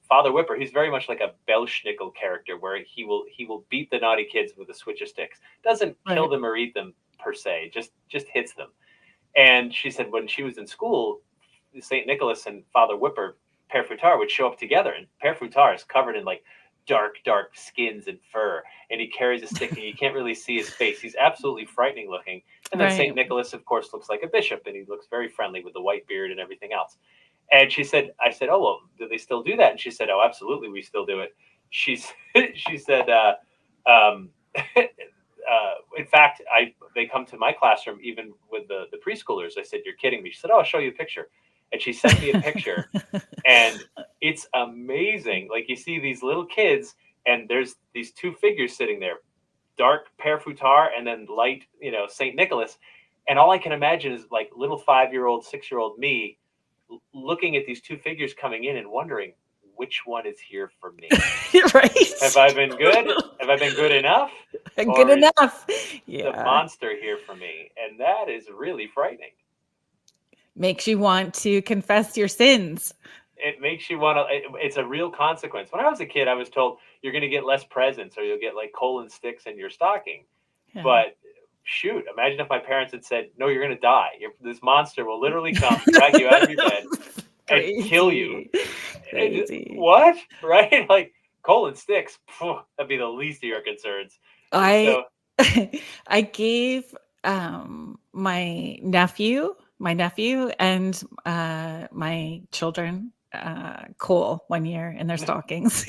Father Whipper, he's very much like a Belsnickel character, where he will beat the naughty kids with a switch of sticks. Doesn't kill them or eat them per se, just hits them. And she said when she was in school, St. Nicholas and Father Whipper, Père Fouettard, would show up together, and Père Fouettard is covered in like dark skins and fur, and he carries a stick and you can't really see his face. He's absolutely frightening looking. And then St. Nicholas, of course, looks like a bishop, and he looks very friendly with the white beard and everything else. And I said, oh, well, do they still do that? And she said, oh, absolutely, we still do it. She said, in fact, they come to my classroom even with the preschoolers. I said, you're kidding me. She said, oh, I'll show you a picture. And she sent me a picture, and it's amazing. Like, you see these little kids, and there's these two figures sitting there, dark Père Fouettard and then light, St. Nicholas. And all I can imagine is like little 5-year-old, 6-year-old me looking at these two figures coming in and wondering which one is here for me. Right. Have I been good? Have I been good enough? Good enough. Yeah. The monster here for me. And that is really frightening. Makes you want to confess your sins. It makes you want to, it's a real consequence. When I was a kid, I was told you're going to get less presents, or you'll get like coal and sticks in your stocking. Yeah. But shoot, imagine if my parents had said, no, you're going to die. This monster will literally come, drag you out of your bed and kill you. Crazy. What? Right? Like coal and sticks, that'd be the least of your concerns. I gave my nephew and my children coal one year in their stockings.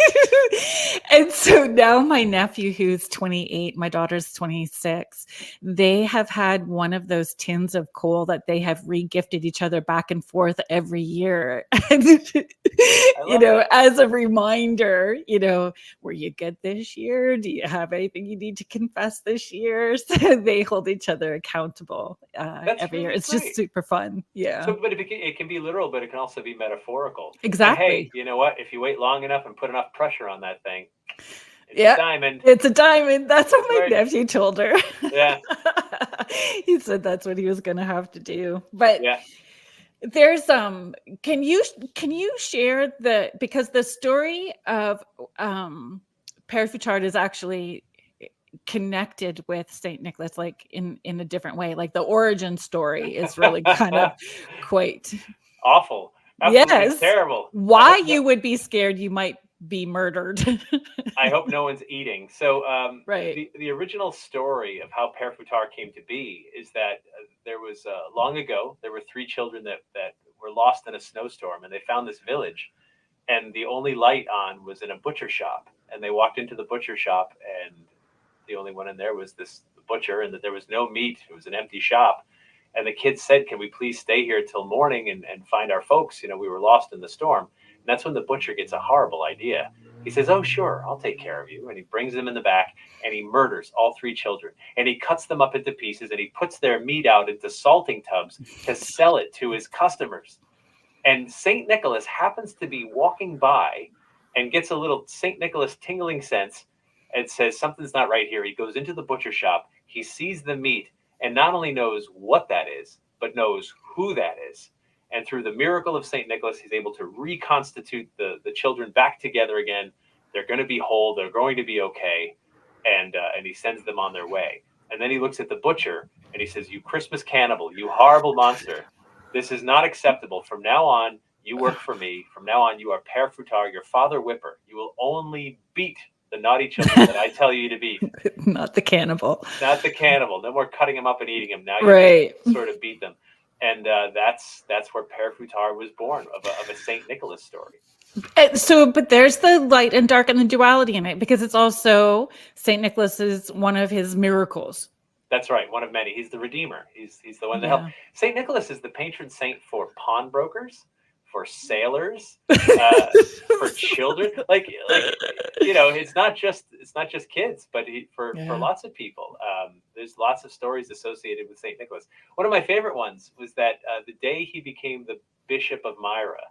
And so now my nephew, who's 28, my daughter's 26, they have had one of those tins of coal that they have re-gifted each other back and forth every year. And, as a reminder, were you good this year? Do you have anything you need to confess this year? So they hold each other accountable every year. It's just super fun. Yeah. So, but it can be literal, but it can also be metaphorical. Exactly. And hey, you know what? If you wait long enough and put enough pressure on that thing, it's a diamond. It's a diamond. That's what my nephew told her. Yeah. He said that's what he was going to have to do. But there's can you share because the story of Père Fouettard is actually connected with Saint Nicholas, like in a different way. Like the origin story is really kind of quite awful. Absolutely terrible. Why you would be scared you might be murdered. I hope no one's eating. So right. The original story of how Père Fouettard came to be is that there was long ago, there were 3 children that were lost in a snowstorm, and they found this village, and the only light on was in a butcher shop. And they walked into the butcher shop, and the only one in there was this butcher, and that there was no meat. It was an empty shop. And the kids said, can we please stay here till morning and find our folks? We were lost in the storm. And that's when the butcher gets a horrible idea. He says, oh, sure, I'll take care of you. And he brings them in the back, and he murders all 3 children. And he cuts them up into pieces, and he puts their meat out into salting tubs to sell it to his customers. And St. Nicholas happens to be walking by and gets a little St. Nicholas tingling sense and says, something's not right here. He goes into the butcher shop. He sees the meat and not only knows what that is, but knows who that is. And through the miracle of St. Nicholas, he's able to reconstitute the children back together again. They're going to be whole. They're going to be okay. And he sends them on their way. And then he looks at the butcher and he says, you Christmas cannibal, you horrible monster. This is not acceptable. From now on, you work for me. From now on, you are Père Fouettard, your father whipper. You will only beat the naughty children that I tell you to beat. Not the cannibal. Not the cannibal. No more cutting them up and eating them. Now you sort of beat them. And that's where Père Fouettard was born, of a St. Nicholas story. But there's the light and dark and the duality in it, because it's also St. Nicholas is one of his miracles. That's right, one of many. He's the redeemer. He's the one that helped. St. Nicholas is the patron saint for pawnbrokers, for sailors, for children. Like it's not just kids, but for lots of people. There's lots of stories associated with St. Nicholas. One of my favorite ones was that the day he became the Bishop of Myra,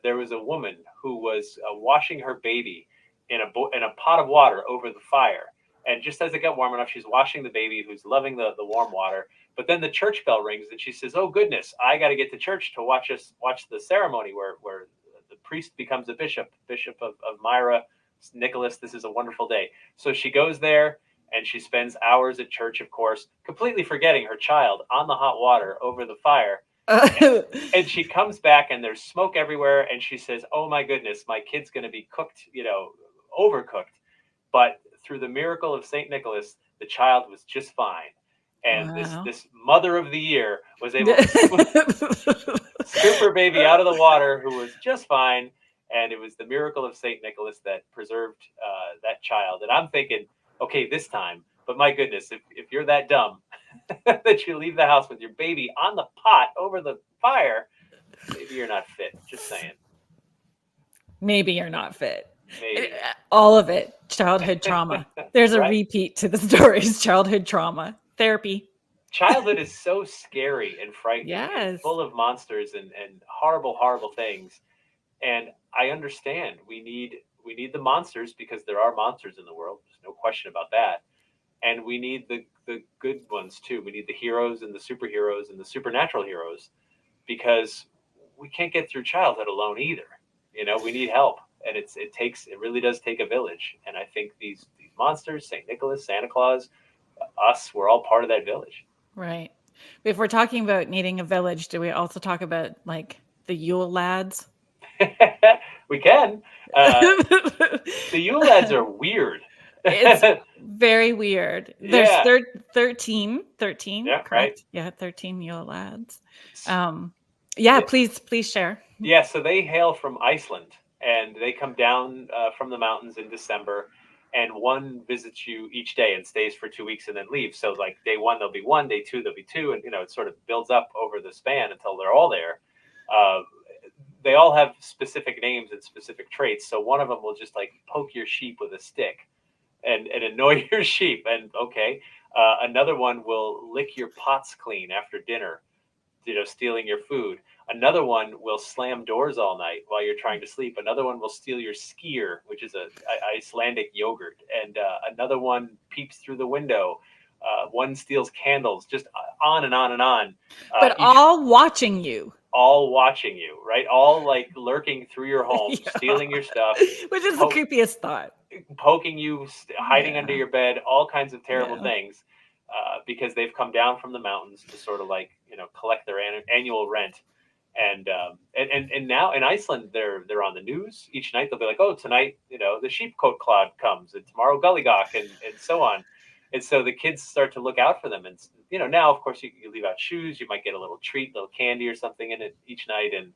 there was a woman who was washing her baby in a pot of water over the fire. And just as it got warm enough, she's washing the baby, who's loving the warm water. But then the church bell rings, and she says, "Oh goodness, I got to get to church to watch the ceremony where the priest becomes a bishop of Myra, Nicholas. This is a wonderful day." So she goes there, and she spends hours at church, of course, completely forgetting her child on the hot water over the fire. And she comes back, and there's smoke everywhere, and she says, "Oh my goodness, my kid's going to be cooked, overcooked." But through the miracle of St. Nicholas, the child was just fine. And this mother of the year was able to scoop her baby out of the water, who was just fine. And it was the miracle of St. Nicholas that preserved that child. And I'm thinking, okay, this time, but my goodness, if you're that dumb that you leave the house with your baby on the pot over the fire, maybe you're not fit. Just saying. Maybe you're not fit. Maybe. All of it, childhood trauma. There's a repeat to the stories, childhood trauma. Therapy. Childhood is so scary and frightening, and full of monsters and horrible, horrible things. And I understand we need the monsters, because there are monsters in the world. There's no question about that. And we need the good ones too. We need the heroes and the superheroes and the supernatural heroes, because we can't get through childhood alone either. We need help. And it really does take a village. And I think these monsters, St. Nicholas, Santa Claus, we're all part of that village. Right. If we're talking about needing a village, do we also talk about like the Yule lads? We can. The Yule lads are weird. Very weird. There's Yeah. 13, Yeah. Right. correct? Yeah, 13 Yule lads. S- Yeah, Yeah. please share. Yeah, so they hail from Iceland, and they come down from the mountains in December, and one visits you each day and stays for 2 weeks and then leaves. So like day one there'll be one, day two there'll be two, and it sort of builds up over the span until they're all there. Uh, they all have specific names and specific traits. So one of them will just like poke your sheep with a stick and annoy your sheep, and okay. Another one will lick your pots clean after dinner, stealing your food. Another one will slam doors all night while you're trying to sleep. Another one will steal your skyr, which is a Icelandic yogurt. And another one peeps through the window. One steals candles, just on and on and on. But all watching you. All watching you, right? All like lurking through your home, Yeah. stealing your stuff, Which is the creepiest thought. poking you, hiding Yeah. under your bed, all kinds of terrible Yeah. things, because they've come down from the mountains to sort of like collect their annual rent. And now in Iceland they're on the news each night. They'll be like, oh, tonight the sheepcoat cloud comes, and tomorrow gullygawk, and so on. And so the kids start to look out for them. And now of course you leave out shoes, you might get a little treat, a little candy or something in it each night. And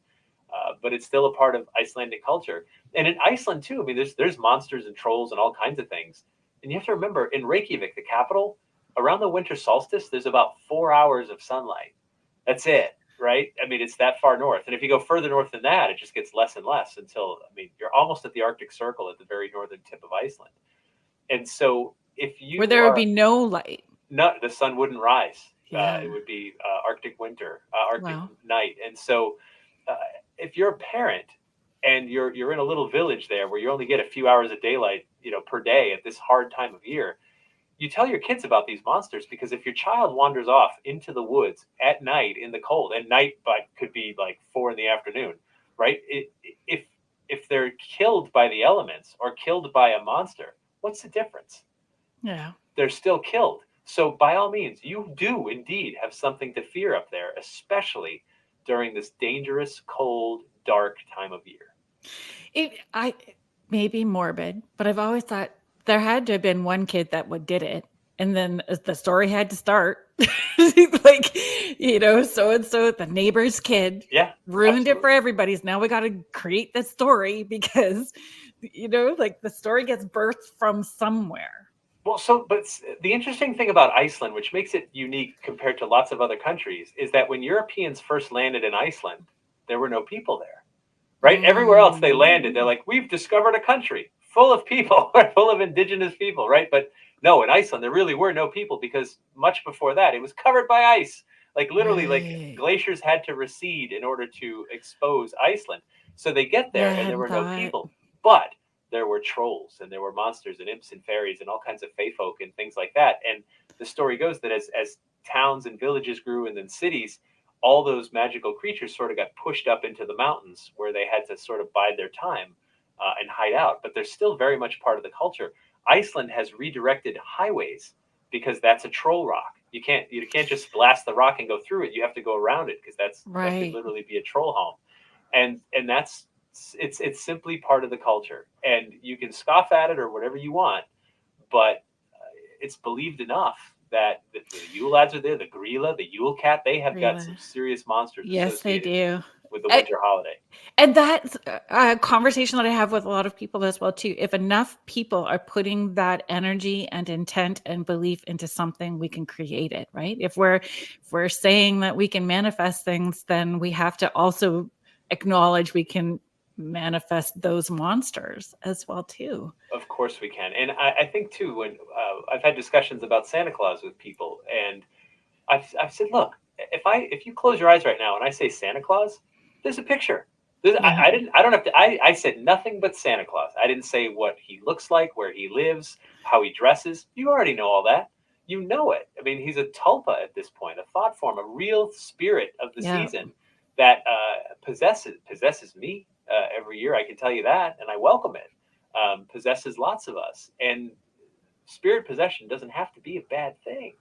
but it's still a part of Icelandic culture. And in Iceland too, I mean, there's monsters and trolls and all kinds of things. And you have to remember, in Reykjavik, the capital, around the winter solstice, there's about 4 hours of sunlight. That's it, right? I mean, it's that far north. And if you go further north than that, it just gets less and less until, I mean, you're almost at the Arctic Circle at the very northern tip of Iceland. And so if you where there would be no light. No, the sun wouldn't rise. Yeah. It would be Arctic winter, Arctic Wow. night. And so if you're a parent and you're in a little village there where you only get a few hours of daylight, per day at this hard time of year, you tell your kids about these monsters, because if your child wanders off into the woods at night in the cold, and night could be like 4 p.m, right? If they're killed by the elements or killed by a monster, what's the difference? Yeah. They're still killed. So by all means, you do indeed have something to fear up there, especially during this dangerous, cold, dark time of year. I may be morbid, but I've always thought there had to have been one kid that did it, and then the story had to start. Like, so and so, the neighbor's kid, ruined it for everybody. So now we got to create this story because, like the story gets birthed from somewhere. Well, but the interesting thing about Iceland, which makes it unique compared to lots of other countries, is that when Europeans first landed in Iceland, there were no people there, right? Everywhere else they landed, they're like, we've discovered a country full of people, full of indigenous people, right? But no, in Iceland, there really were no people, because much before that, it was covered by ice. Like literally, like glaciers had to recede in order to expose Iceland. So they get there and there were no people. But there were trolls and there were monsters and imps and fairies and all kinds of fae folk and things like that. And the story goes that as towns and villages grew and then cities, all those magical creatures sort of got pushed up into the mountains where they had to sort of bide their time and hide out. But they're still very much part of the culture. Iceland has redirected highways because that's a troll rock. You can't just blast the rock and go through it. You have to go around it, because that could literally be a troll home. And that's it's simply part of the culture, and you can scoff at it or whatever you want, but it's believed enough that the Yule lads are there, the Gryla, the Yule cat. They have got some serious monsters. Yes, they do. With the winter holiday. And that's a conversation that I have with a lot of people as well too. If enough people are putting that energy and intent and belief into something, we can create it, right? If we're saying that we can manifest things, then we have to also acknowledge we can manifest those monsters as well too. Of course we can. And I think too, when I've had discussions about Santa Claus with people, and I've said, look, if you close your eyes right now and I say Santa Claus, there's a picture. I said nothing but Santa Claus. I didn't say what he looks like, where he lives, how he dresses. You already know all that. You know it. I mean, he's a tulpa at this point, a thought form, a real spirit of the season that possesses me every year. I can tell you that, and I welcome it. Possesses lots of us, and spirit possession doesn't have to be a bad thing.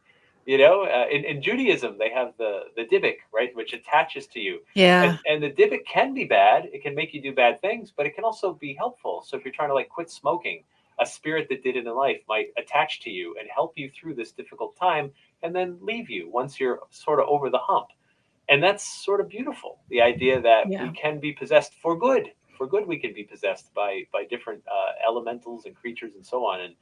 In Judaism, they have the Dybbuk, right, which attaches to you. Yeah. And the Dybbuk can be bad. It can make you do bad things, but it can also be helpful. So if you're trying to like quit smoking, a spirit that did it in life might attach to you and help you through this difficult time and then leave you once you're sort of over the hump. And that's sort of beautiful. The idea that we Yeah. can be possessed for good. For good, we can be possessed by different elementals and creatures and so on.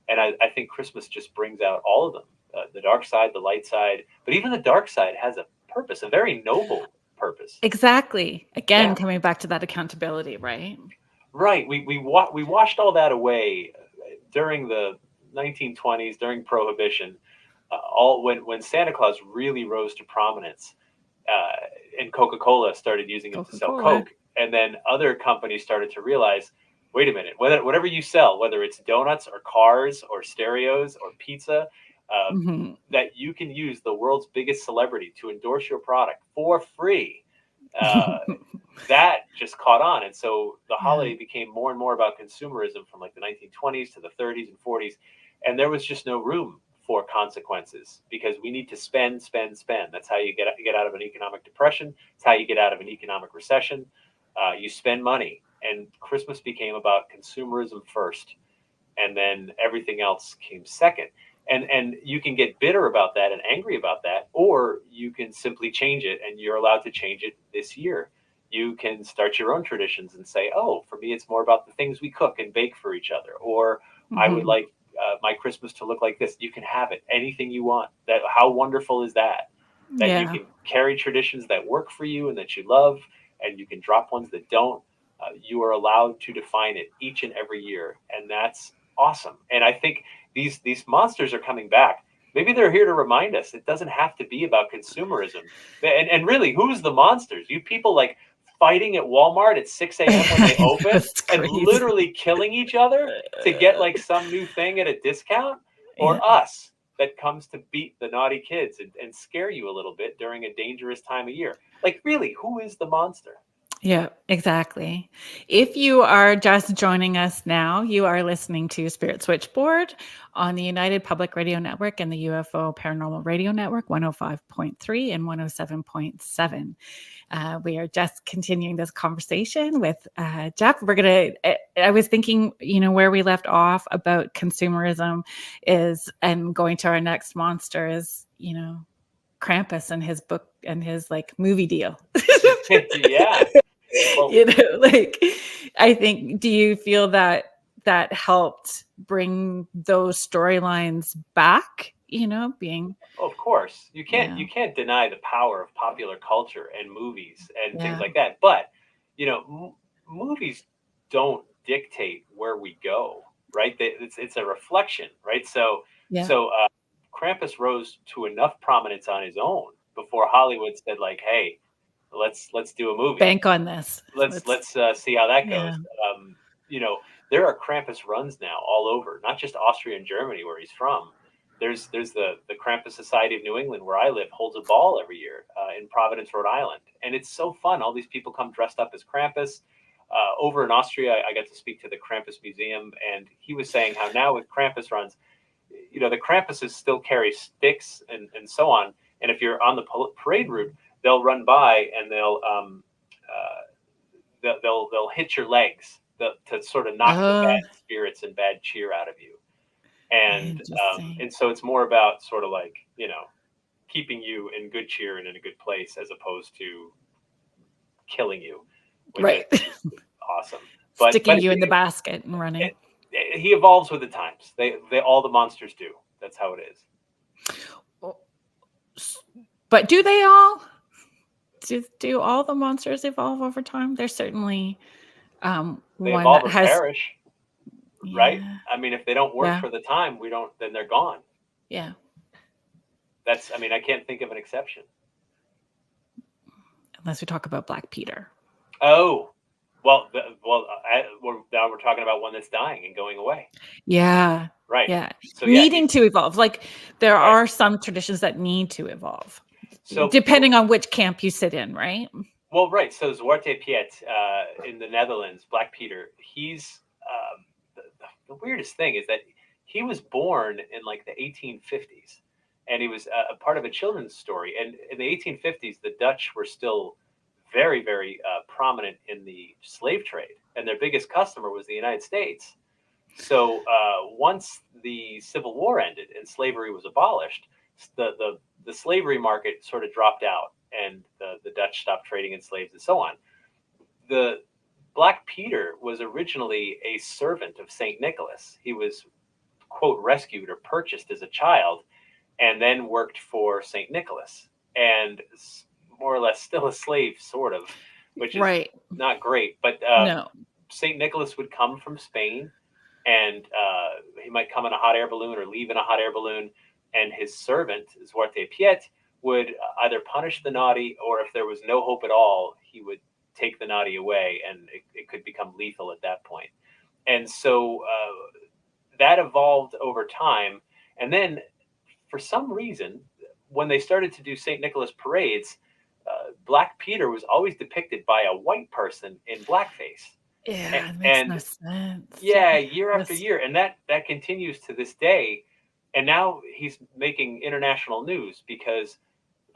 And I think Christmas just brings out all of them, the dark side, the light side. But even the dark side has a purpose, a very noble purpose. Exactly. Again, Yeah. coming back to that accountability, right? Right. We washed all that away during the 1920s, during Prohibition, all when Santa Claus really rose to prominence, and Coca-Cola started using it to sell Coca-Cola. Coke, and then other companies started to realize, wait a minute, whatever you sell, whether it's donuts or cars or stereos or pizza, Mhm. that you can use the world's biggest celebrity to endorse your product for free. Uh, that just caught on. And so the Yeah. holiday became more and more about consumerism from like the 1920s to the 30s and 40s. And there was just no room for consequences because we need to spend, spend, spend. That's how you get out of an economic depression. It's how you get out of an economic recession. You spend money. And Christmas became about consumerism first. And then everything else came second. And you can get bitter about that and angry about that, or you can simply change it, and you're allowed to change it this year. You can start your own traditions and say, oh, for me, it's more about the things we cook and bake for each other, or I would Mhm. like my Christmas to look like this. You can have it, anything you want. That how wonderful is that? That you Yeah. can carry traditions that work for you and that you love, and you can drop ones that don't. You are allowed to define it each and every year, and that's awesome. And I think these monsters are coming back. Maybe they're here to remind us it doesn't have to be about consumerism. And really, who's the monsters? You people like fighting at Walmart at 6 a.m. when they open That's and crazy. literally killing each other to get like some new thing at a discount, or Yeah. us that comes to beat the naughty kids and scare you a little bit during a dangerous time of year. Like, really, who is the monster? Yeah, exactly. If you are just joining us now, you are listening to Spirit Switchboard on the United Public Radio Network and the UFO Paranormal Radio Network, 105.3 and 107.7. We are just continuing this conversation with Jeff. I was thinking, where we left off about consumerism and going to our next monster is, Krampus and his book and his like movie deal. Yeah. Well, Like I think, do you feel that that helped bring those storylines back, being, of course, you can't yeah, you can't deny the power of popular culture and movies and things yeah, like that. But movies don't dictate where we go, right? It's a reflection, right? So yeah, so Krampus rose to enough prominence on his own before Hollywood said like, hey, let's do a movie. bank on this. Let's see how that Yeah. goes. Um, you know, there are Krampus runs now all over, not just Austria and Germany where he's from. There's the Krampus Society of New England where I live holds a ball every year in Providence, Rhode Island, and it's so fun. All these people come dressed up as Krampus. Over in Austria, I got to speak to the Krampus Museum, and he was saying how now with Krampus runs, the Krampuses still carry sticks and so on. And if you're on the parade route, they'll run by and they'll hit your legs to sort of knock the Oh, bad spirits and bad cheer out of you. And interesting. so it's more about sort of like keeping you in good cheer and in a good place as opposed to killing you, which I Right. think is awesome. But Sticking you in the basket and running. he evolves with the times. They all the monsters do. That's how it is. But do they all? Do all the monsters evolve over time? There's certainly They one evolve that or has, perish, right? yeah, I mean, if they don't work yeah, for the time, we don't. Then they're gone. yeah. I mean, I can't think of an exception. Unless we talk about Black Peter. Oh, now we're talking about one that's dying and going away, Yeah, right? yeah. So yeah, Needing to evolve. Like there right. are some traditions that need to evolve, So depending on which camp you sit in, right? well, right. So Zwarte Piet in the Netherlands, Black Peter. He's the weirdest thing is that he was born in like the 1850s, and he was a part of a children's story. And in the 1850s, the Dutch were still very, very prominent in the slave trade, and their biggest customer was the United States. So once the Civil War ended and slavery was abolished, the slavery market sort of dropped out, and the Dutch stopped trading in slaves and so on. The Black Peter was originally a servant of Saint Nicholas. He was, quote, rescued or purchased as a child, and then worked for Saint Nicholas, and more or less still a slave, sort of, which is not great. But No. Saint Nicholas would come from Spain, and he might come in a hot air balloon or leave in a hot air balloon, and his servant, Zwarte Piet, would either punish the naughty, or if there was no hope at all, he would take the naughty away, and it could become lethal at that point. And so that evolved over time. And then for some reason, when they started to do St. Nicholas parades, Black Peter was always depicted by a white person in blackface. Yeah, it makes no sense. Yeah, year after year. And that continues to this day. And now he's making international news because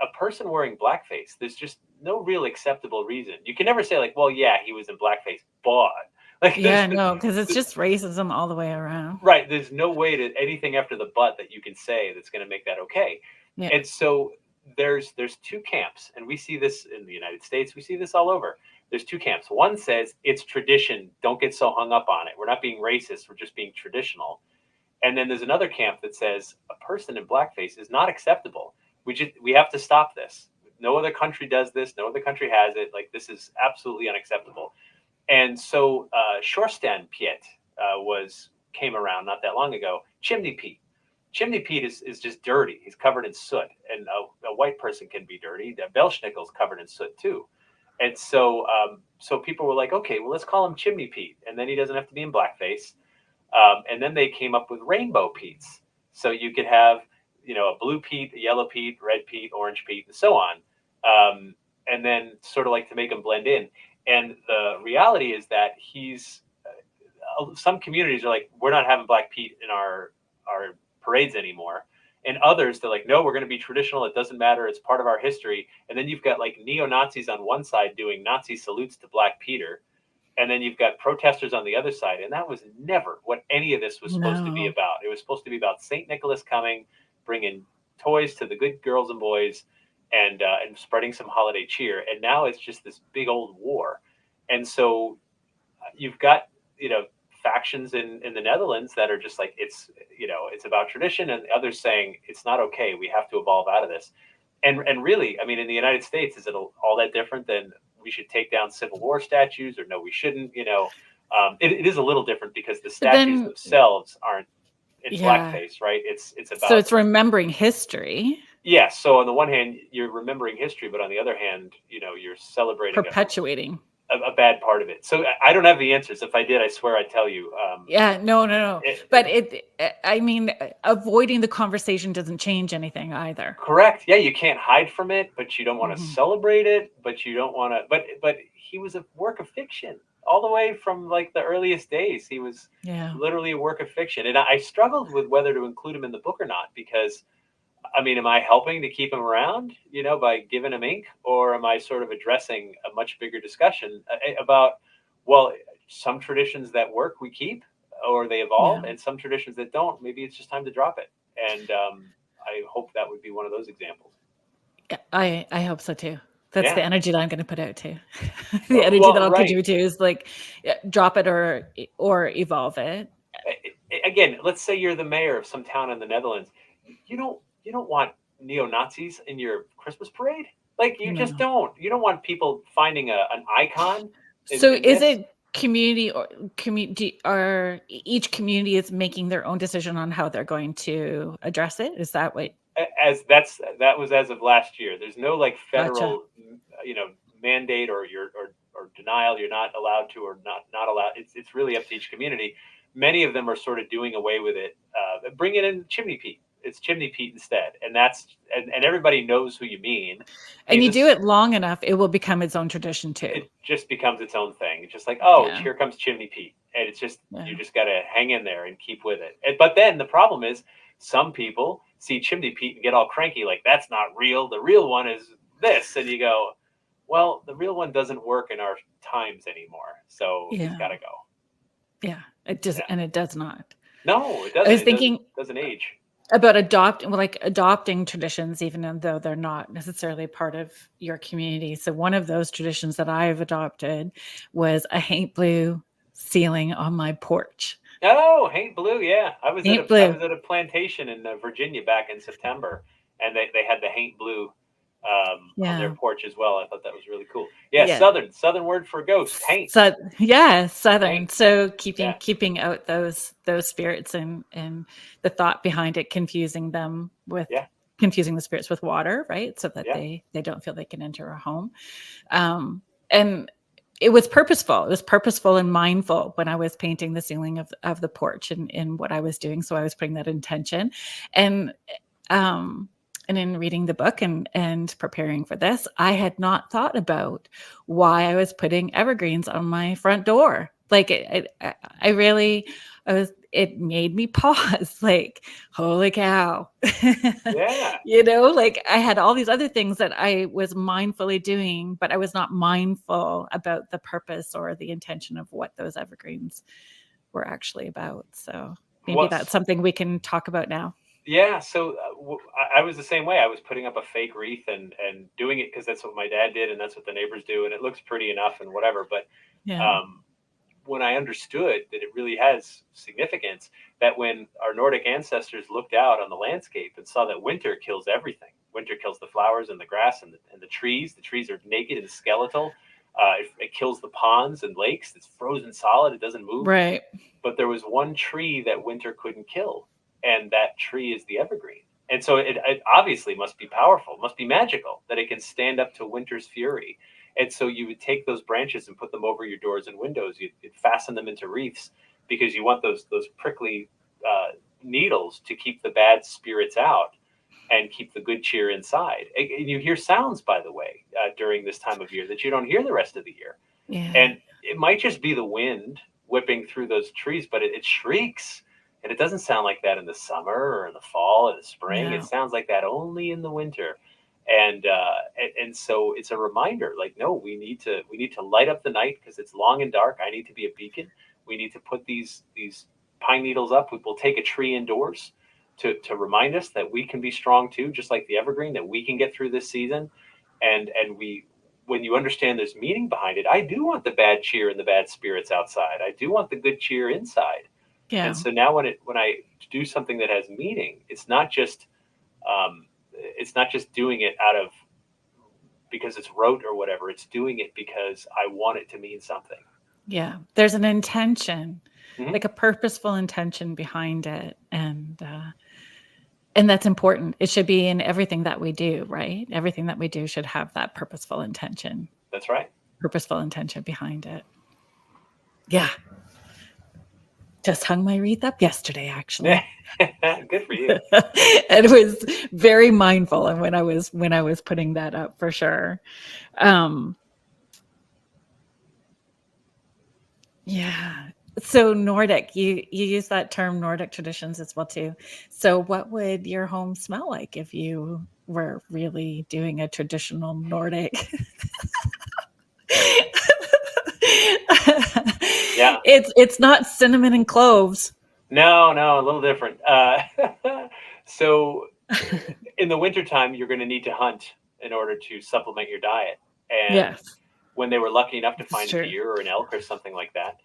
a person wearing blackface, there's just no real acceptable reason. You can never say, like, well, yeah, he was in blackface, but like, no, because it's just racism all the way around. Right. There's no way to anything after the but that you can say that's going to make that okay. Yeah. And so there's two camps, and we see this in the United States. We see this all over. There's two camps. One says it's tradition. Don't get so hung up on it. We're not being racist. We're just being traditional. And then there's another camp that says a person in blackface is not acceptable. We have to stop this. No other country does this. No other country has it. Like, this is absolutely unacceptable. And so Sjorsten Piet came around not that long ago. Chimney Pete. Chimney Pete is just dirty. He's covered in soot, and a white person can be dirty. Belsnickel's covered in soot too. And so people were like, okay, well, let's call him Chimney Pete, and then he doesn't have to be in blackface. And then they came up with rainbow Petes. So you could have, a blue Pete, a yellow Pete, red Pete, orange Pete, and so on. And then sort of like to make them blend in. And the reality is that some communities are like, we're not having Black Pete in our parades anymore. And others, they're like, no, we're going to be traditional. It doesn't matter. It's part of our history. And then you've got like neo-Nazis on one side doing Nazi salutes to Black Peter. And then you've got protesters on the other side. And that was never what any of this was supposed to be about. It was supposed to be about St. Nicholas coming, bringing toys to the good girls and boys, and spreading some holiday cheer. And now it's just this big old war. And so you've got, factions in the Netherlands that are just like, it's about tradition, and others saying it's not okay. We have to evolve out of this. And really, I mean, in the United States, is it all that different than we should take down Civil War statues, or no, we shouldn't? It is a little different because the statues themselves aren't in blackface, right? It's about, so it's remembering history. Yeah. So on the one hand, you're remembering history, but on the other hand, you're celebrating, perpetuating a bad part of it. So I don't have the answers. If I did, I swear I'd tell you. No. But I mean, avoiding the conversation doesn't change anything either. Correct. Yeah, you can't hide from it, but you don't want to celebrate it, but you don't want to. But he was a work of fiction all the way from like the earliest days. He was literally a work of fiction, and I struggled with whether to include him in the book or not, because I mean, am I helping to keep him around, by giving him ink, or am I sort of addressing a much bigger discussion about, well, some traditions that work we keep, or they evolve, and some traditions that don't, maybe it's just time to drop it. And I hope that would be one of those examples. I hope so too. That's the energy that I'm going to put out too. The energy that I'll contribute to is like, drop it or evolve it. Again, let's say you're the mayor of some town in the Netherlands. You don't want neo-Nazis in your Christmas parade. Like, you just don't. You don't want people finding an icon. So is it community or community, or each community is making their own decision on how they're going to address it? Is that what? That was as of last year. There's no like federal, mandate or denial. You're not allowed to, or not allowed. It's really up to each community. Many of them are sort of doing away with it. Bring it in Chimney Pete. It's Chimney Pete instead, and everybody knows who you mean. And you do it long enough, it will become its own tradition too. It just becomes its own thing. It's just like, here comes Chimney Pete, and it's just you just got to hang in there and keep with it. But then the problem is, some people see Chimney Pete and get all cranky, like, that's not real. The real one is this, and you go, well, the real one doesn't work in our times anymore, so it's got to go. Yeah, it does, Yeah. and it does not. No, it I doesn't. was It doesn't thinking doesn't age. about adopting traditions, even though they're not necessarily part of your community. So one of those traditions that I've adopted was a paint blue ceiling on my porch. Oh, Haint Blue, yeah. Paint I blue. was at a plantation in Virginia back in September, and they had the Haint Blue on their Yeah. porch as well. I thought that was really cool. Yeah, Yeah. Southern word for ghost, Haint. So yeah, southern. Haint. So Yeah, keeping out those spirits, and the thought behind it, yeah, confusing the spirits with water, right? So that yeah, they don't feel they can enter a home. And it was purposeful. It was purposeful and mindful when I was painting the ceiling of the porch, and in what I was doing. So I was putting that intention. And um and in reading the book and preparing for this, I had not thought about why I was putting evergreens on my front door. Like I really, it made me pause, like, holy cow. yeah. Like I had all these other things that I was mindfully doing, but I was not mindful about the purpose or the intention of what those evergreens were actually about. So maybe that's What's something we can talk about now. Yeah, so I was the same way. I was putting up a fake wreath and doing it because that's what my dad did, and that's what the neighbors do, and it looks pretty enough and whatever. But Yeah. when I understood that it really has significance, that when our Nordic ancestors looked out on the landscape and saw that winter kills everything, winter kills the flowers and the grass and the trees. The trees are naked and skeletal. It kills the ponds and lakes. It's frozen solid. It doesn't move. Right. But there was one tree that winter couldn't kill, and that tree is the evergreen. And so it obviously must be powerful, must be magical that it can stand up to winter's fury. And so you would take those branches and put them over your doors and windows. You'd fasten them into wreaths because you want those prickly needles to keep the bad spirits out and keep the good cheer inside. And you hear sounds, by the way, during this time of year that you don't hear the rest of the year. Yeah. And it might just be the wind whipping through those trees, but it shrieks. And it doesn't sound like that in the summer or in the fall or the spring. It No. sounds like that only in the winter. And so it's a reminder, like, no, we need to light up the night because it's long and dark. I need to be a beacon. We need to put these pine needles up. We'll take a tree indoors to remind us that we can be strong too, just like the evergreen, that we can get through this season. And when you understand there's meaning behind it, I do want the bad cheer and the bad spirits outside. I do want the good cheer inside. Yeah. And so now when I do something that has meaning, it's not just doing it out of because it's rote or whatever. It's doing it because I want it to mean something. Yeah. There's an intention, Mhm. like a purposeful intention behind it. And that's important. It should be in everything that we do, right? Everything that we do should have that purposeful intention behind it. Yeah. Just hung my wreath up yesterday, actually. Good for you. And was very mindful and when I was putting that up, for sure. Yeah. So Nordic, you use that term, Nordic traditions, as well too. So what would your home smell like if you were really doing a traditional Nordic? Yeah. It's not cinnamon and cloves. No, a little different. So in the wintertime, you're going to need to hunt in order to supplement your diet. And Yes, when they were lucky enough to it's find a true. deer or an elk or something like that,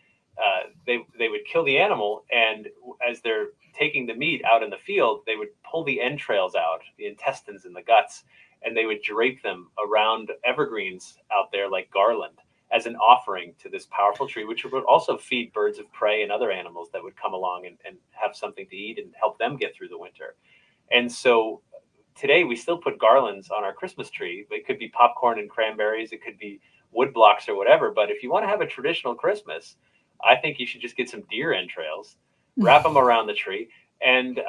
they would kill the animal, and as they're taking the meat out in the field, they would pull the entrails out, the intestines and the guts, and they would drape them around evergreens out there like garland as an offering to this powerful tree, which would also feed birds of prey and other animals that would come along and have something to eat and help them get through the winter. And so today we still put garlands on our Christmas tree. It could be popcorn and cranberries, it could be wood blocks or whatever. But if you want to have a traditional Christmas, I think you should just get some deer entrails, wrap them around the tree, and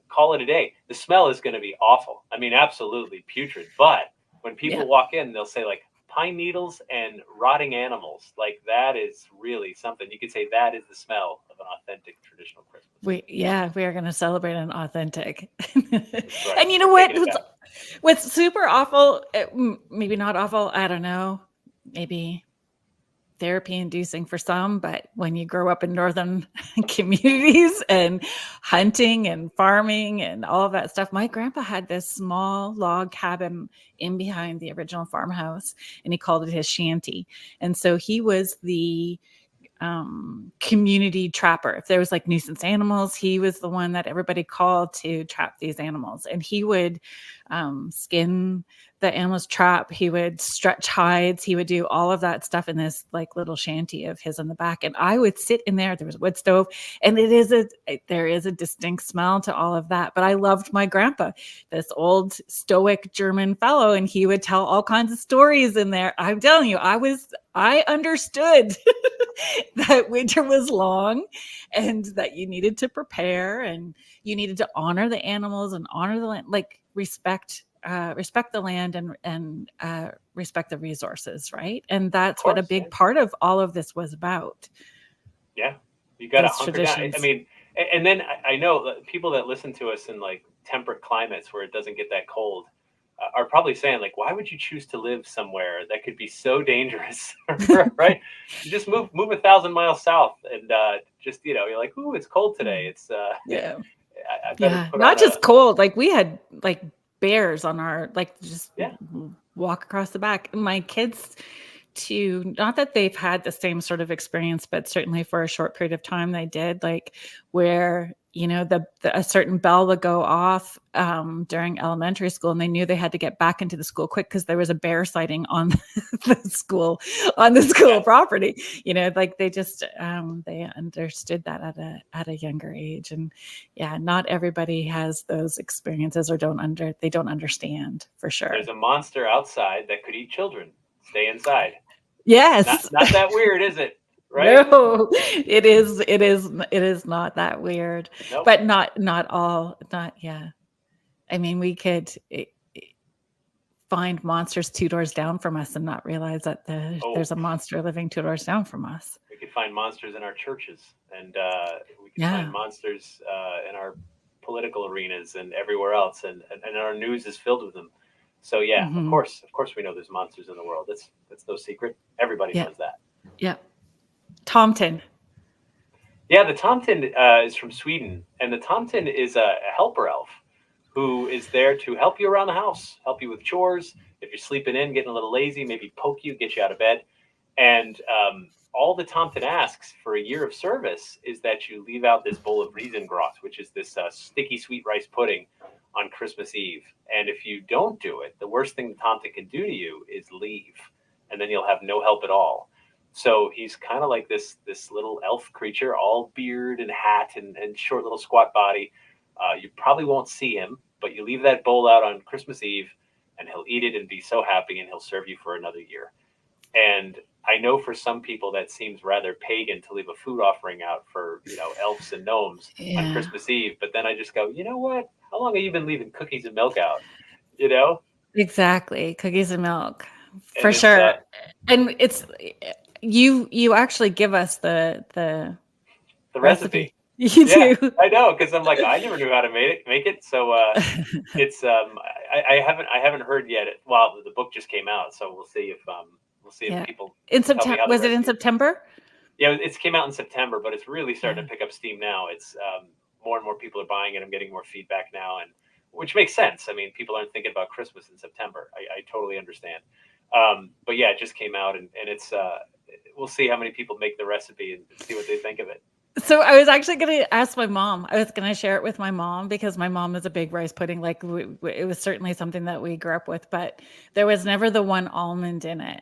call it a day. The smell is going to be awful. I mean, absolutely putrid. But when people walk in, they'll say, like, pine needles and rotting animals. Like, that is really something. You could say that is the smell of an authentic traditional Christmas. We are going to celebrate an authentic. Right. And you know what? What's super awful, maybe not awful, I don't know, maybe therapy inducing for some, but when you grow up in northern communities and hunting and farming and all of that stuff, my grandpa had this small log cabin in behind the original farmhouse, and he called it his shanty. And so he was the community trapper. If there was like nuisance animals, he was the one that everybody called to trap these animals. And he would skin the animal's trap. He would stretch hides. He would do all of that stuff in this like little shanty of his in the back. And I would sit in there. There was a wood stove, and there is a distinct smell to all of that. But I loved my grandpa, this old stoic German fellow, and he would tell all kinds of stories in there. I'm telling you, I understood that winter was long and that you needed to prepare and you needed to honor the animals and honor the land, like respect the land and respect the resources, right? And that's what a big part of all of this was about. Yeah, you got to hunker down. I mean, and then I know that people that listen to us in like temperate climates where it doesn't get that cold are probably saying like, why would you choose to live somewhere that could be so dangerous, right? You just move 1,000 miles south and just, you're like, ooh, it's cold today. It's not just cold. Like we had like bears on our, like just walk across the back. And my kids too, not that they've had the same sort of experience, but certainly for a short period of time they did, like where a certain bell would go off during elementary school, and they knew they had to get back into the school quick because there was a bear sighting on the school property. Like they just they understood that at a younger age. And not everybody has those experiences or they don't understand for sure. There's a monster outside that could eat children. Stay inside. Yes. Not that weird, is it? Right? No, it is not that weird. Nope. But I mean, we could find monsters 2 doors down from us and not realize that there's a monster living 2 doors down from us. We could find monsters in our churches, and we could find monsters in our political arenas and everywhere else, and our news is filled with them. So of course we know there's monsters in the world. That's no secret. Everybody knows that. Yeah. Tomten. Yeah, the Tomten is from Sweden, and the Tomten is a helper elf who is there to help you around the house, help you with chores. If you're sleeping in, getting a little lazy, maybe poke you, get you out of bed. And all the Tomten asks for a year of service is that you leave out this bowl of riesengroth, which is this sticky sweet rice pudding, on Christmas Eve. And if you don't do it, the worst thing the Tomten can do to you is leave, and then you'll have no help at all. So he's kind of like this little elf creature, all beard and hat and short little squat body. You probably won't see him, but you leave that bowl out on Christmas Eve and he'll eat it and be so happy, and he'll serve you for another year. And I know for some people that seems rather pagan to leave a food offering out for, elves and gnomes on Christmas Eve. But then I just go, you know what? How long have you been leaving cookies and milk out? Exactly. Cookies and milk. For sure. And it's you actually give us the recipe. You do. I know, because I'm like, I never knew how to make it. So it's I haven't heard yet. Well, the book just came out, so we'll see if people in September. Was it in September? Yeah, it came out in September, but it's really starting to pick up steam now. It's more and more people are buying it. I'm getting more feedback now, and which makes sense. I mean, people aren't thinking about Christmas in September. I totally understand. But yeah, it just came out, and it's we'll see how many people make the recipe and see what they think of it. So I was actually going to ask my mom. I was going to share it with my mom because my mom is a big rice pudding. Like it was certainly something that we grew up with, but there was never the one almond in it.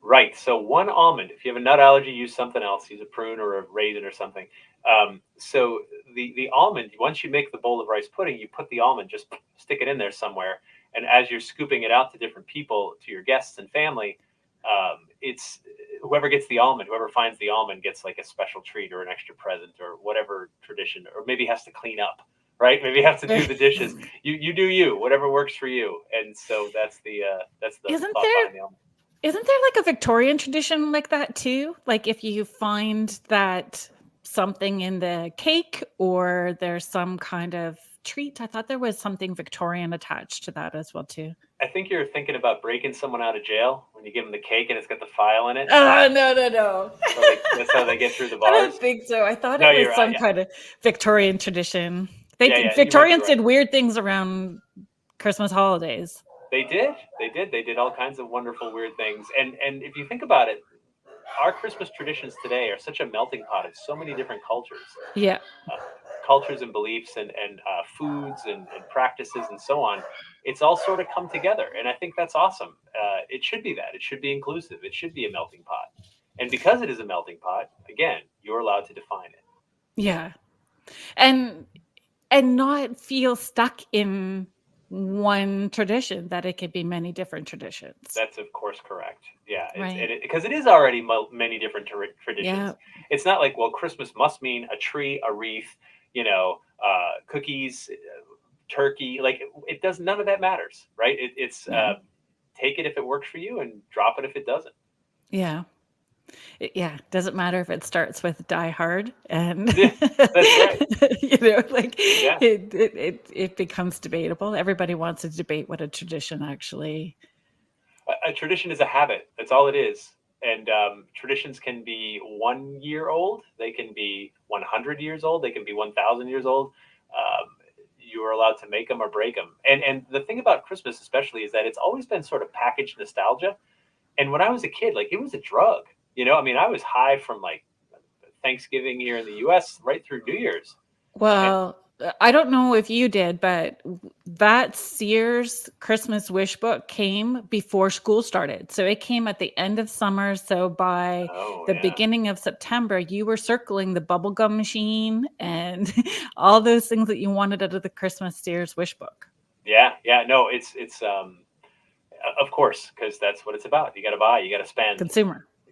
Right. So one almond. If you have a nut allergy, use something else. Use a prune or a raisin or something. So the almond, once you make the bowl of rice pudding, you put the almond, just stick it in there somewhere. And as you're scooping it out to different people, to your guests and family, it's whoever gets the almond, whoever finds the almond gets like a special treat or an extra present or whatever tradition, or maybe has to clean up, right? Maybe have to do the dishes. You do you, whatever works for you. And so that's the Isn't thought behind the almond. Isn't there like a Victorian tradition like that too? Like if you find that something in the cake or there's some kind of treat? I thought there was something Victorian attached to that as well too. I think you're thinking about breaking someone out of jail when you give them the cake and it's got the file in it. No. That's how they get through the I bars. don't think so. I thought No, it was you're some yeah, kind of Victorian tradition. yeah. You might be Victorians right. did weird things around Christmas holidays. They did. They did all kinds of wonderful, weird things. And if you think about it, our Christmas traditions today are such a melting pot of so many different cultures. Yeah. Cultures and beliefs and foods and practices and so on. It's all sort of come together, and I think that's awesome. It should be that. It should be inclusive. It should be a melting pot, and because it is a melting pot, again, you're allowed to define it. Yeah. And not feel stuck in one tradition, that it could be many different traditions. That's of course correct. Yeah, Right. because it is already many different traditions. Yeah. It's not like, well, Christmas must mean a tree, a wreath, cookies, turkey. Like it does. None of that matters, right? It's Yeah. take it if it works for you, and drop it if it doesn't. Yeah. Yeah. Doesn't matter if it starts with Die Hard and Yeah, that's right. like Yeah. it becomes debatable. Everybody wants to debate what a tradition actually. A tradition is a habit. That's all it is. And traditions can be 1 year old. They can be 100 years old. They can be 1,000 years old. You are allowed to make them or break them. And the thing about Christmas, especially, is that it's always been sort of packaged nostalgia. And when I was a kid, like it was a drug. I mean, I was high from like Thanksgiving here in the U.S. right through New Year's. Well, I don't know if you did, but that Sears Christmas wish book came before school started. So it came at the end of summer. So by the beginning of September, you were circling the bubblegum machine and all those things that you wanted out of the Christmas Sears wish book. Yeah. No, it's of course, because that's what it's about. You got to buy, you got to spend.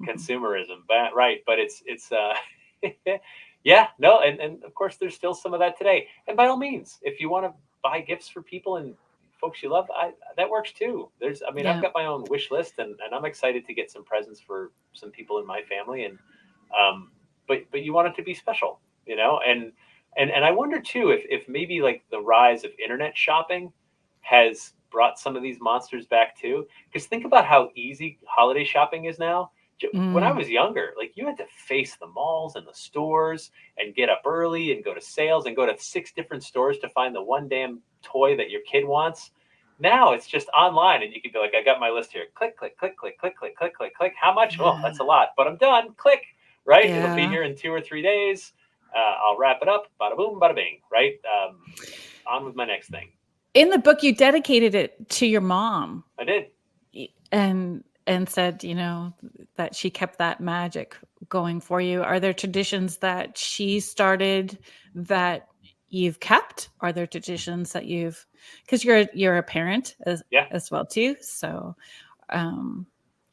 Consumerism, right? But it's yeah, no, and of course there's still some of that today. And by all means, if you want to buy gifts for people and folks you love, that works too. I've got my own wish list, and I'm excited to get some presents for some people in my family, and but you want it to be special, and I wonder too if maybe like the rise of internet shopping has brought some of these monsters back too. Because think about how easy holiday shopping is now. When I was younger, like you had to face the malls and the stores and get up early and go to sales and go to 6 different stores to find the one damn toy that your kid wants. Now it's just online, and you can be like, I got my list here. Click, click, click, click, click, click, click, click, click. How much? Oh, that's a lot, but I'm done. Click, right? It'll be here in 2 or 3 days. I'll wrap it up. Bada boom, bada bing, right? On with my next thing. In the book, you dedicated it to your mom. I did. And said, that she kept that magic going for you. Are there traditions that she started that you've kept? Are there traditions that because you're a parent as well too. So,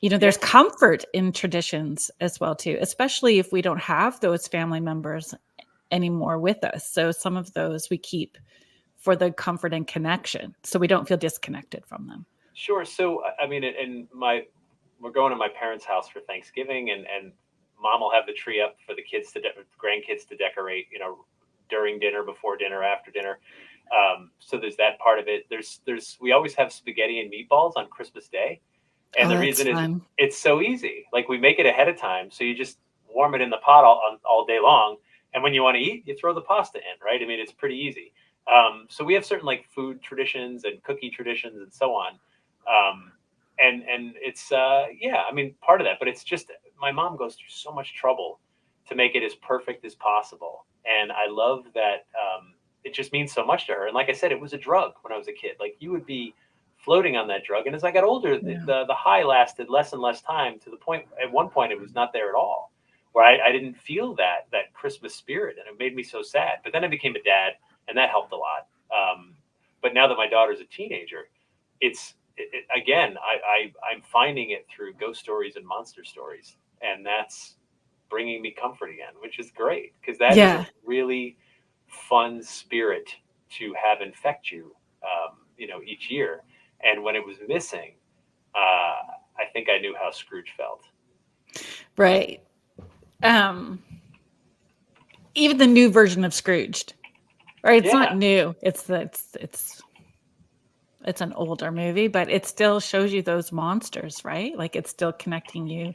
there's comfort in traditions as well too, especially if we don't have those family members anymore with us. So some of those we keep for the comfort and connection, so we don't feel disconnected from them. Sure. So, I mean, we're going to my parents' house for Thanksgiving, and mom will have the tree up for the grandkids to decorate, during dinner, before dinner, after dinner. So there's that part of it. We always have spaghetti and meatballs on Christmas Day. And the reason is it's so easy. Like we make it ahead of time. So you just warm it in the pot all day long. And when you want to eat, you throw the pasta in, right? I mean, it's pretty easy. So we have certain like food traditions and cookie traditions and so on. And it's, part of that, but it's just, my mom goes through so much trouble to make it as perfect as possible. And I love that, it just means so much to her. And like I said, it was a drug when I was a kid. Like you would be floating on that drug. And as I got older, the high lasted less and less time, to the point, at one point it was not there at all, where I didn't feel that Christmas spirit. And it made me so sad. But then I became a dad, and that helped a lot. But now that my daughter's a teenager, again, I'm finding it through ghost stories and monster stories, and that's bringing me comfort again, which is great, because that is a really fun spirit to have infect you, each year. And when it was missing, I think I knew how Scrooge felt. Right. Even the new version of Scrooged. Right? It's Yeah. not new. It's an older movie, but it still shows you those monsters, right? Like it's still connecting you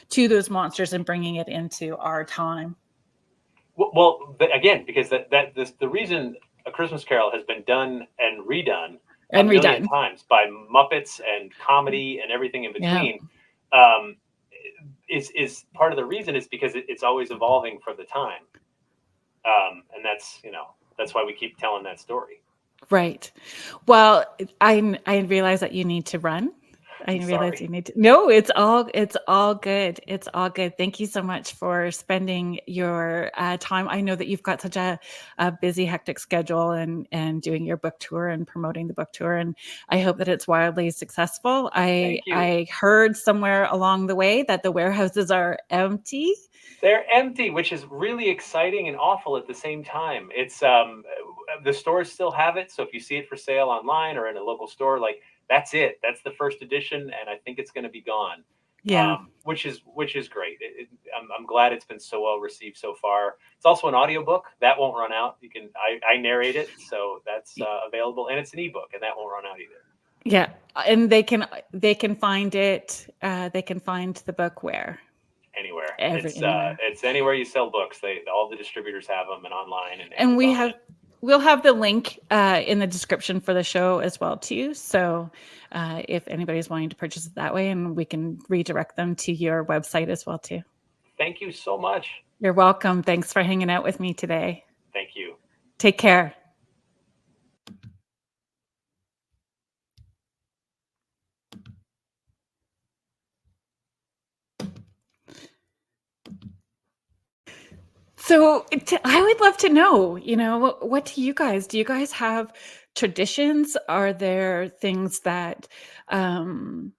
to those monsters and bringing it into our time. Well, again, because the reason A Christmas Carol has been done and redone a And million redone. times by Muppets and comedy and everything in Yeah. between, um, is part of the reason is because it's always evolving for the time, and that's why we keep telling that story. Right. Well, I realize that you need to run. I I'm realize you sorry. need to. No, it's all good. It's all good. Thank you so much for spending your time. I know that you've got such a busy, hectic schedule and doing your book tour and promoting the book tour, and I hope that it's wildly successful. Thank you. I heard somewhere along the way that the warehouses are empty. They're empty, which is really exciting and awful at the same time. It's the stores still have it, so if you see it for sale online or in a local store, like that's it. That's the first edition, and I think it's going to be gone. Yeah. Which is great. I'm glad it's been so well received so far. It's also an audiobook that won't run out. You can I narrate it, so that's available, and it's an ebook, and that won't run out either. Yeah, and they can find it. They can find the book where Anywhere. anywhere. It's anywhere you sell books. All the distributors have them, and online and And Amazon. we'll have the link in the description for the show as well too. So if anybody's wanting to purchase it that way, and we can redirect them to your website as well too. Thank you so much. You're welcome. Thanks for hanging out with me today. Thank you. Take care. So I would love to know, what do you guys have traditions? Are there things that, that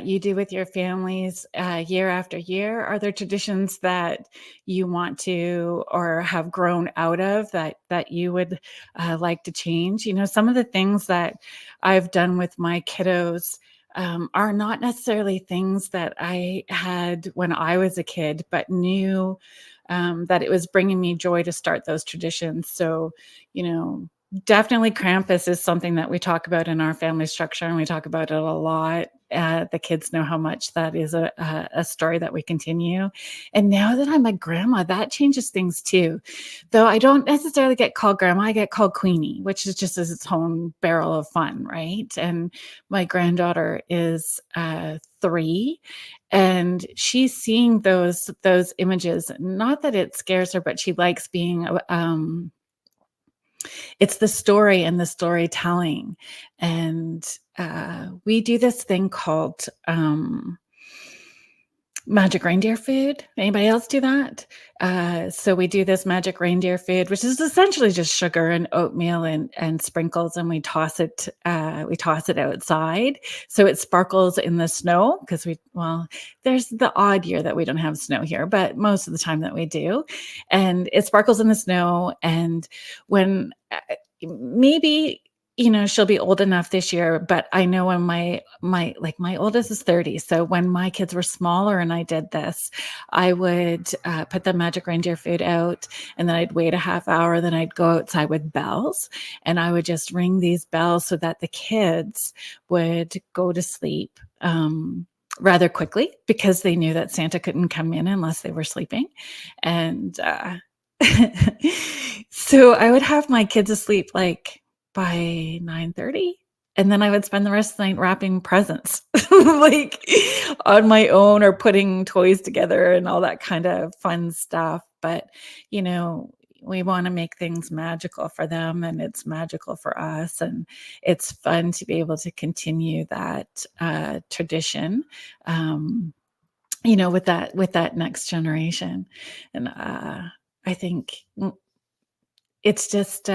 you do with your families year after year? Are there traditions that you want to or have grown out of that you would like to change? Some of the things that I've done with my kiddos are not necessarily things that I had when I was a kid, but knew that it was bringing me joy to start those traditions. So, definitely Krampus is something that we talk about in our family structure, and we talk about it a lot. The kids know how much that is a story that we continue. And now that I'm a grandma, that changes things too. Though I don't necessarily get called grandma, I get called Queenie, which is just as its own barrel of fun, right? And my granddaughter is 3, and she's seeing those images. Not that it scares her, but she likes being it's the story and the storytelling. And we do this thing called magic reindeer food. Anybody else do that? So we do this magic reindeer food, which is essentially just sugar and oatmeal and sprinkles, and we toss it outside so it sparkles in the snow. Because there's the odd year that we don't have snow here, but most of the time that we do, and it sparkles in the snow. And when maybe she'll be old enough this year, but I know when my oldest is 30. So when my kids were smaller and I did this, I would put the magic reindeer food out, and then I'd wait a half hour. Then I'd go outside with bells, and I would just ring these bells so that the kids would go to sleep rather quickly, because they knew that Santa couldn't come in unless they were sleeping. And so I would have my kids asleep like by 9:30, and then I would spend the rest of the night wrapping presents like on my own, or putting toys together and all that kind of fun stuff. But we want to make things magical for them, and it's magical for us, and it's fun to be able to continue that tradition with that next generation. And I think it's just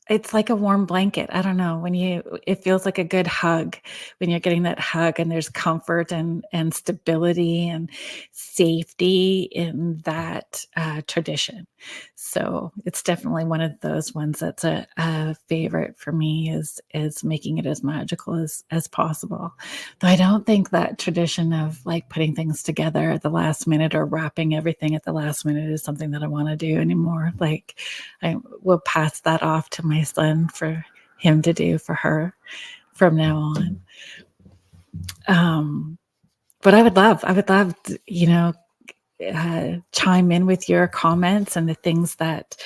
it's like a warm blanket. I don't know, it feels like a good hug when you're getting that hug and there's comfort and stability and safety in that tradition. So it's definitely one of those ones that's a favorite for me, is making it as magical as possible. Though I don't think that tradition of like putting things together at the last minute or wrapping everything at the last minute is something that I want to do anymore. Like, I will pass that off to my son for him to do for her from now on. But I would love, to, chime in with your comments and the things that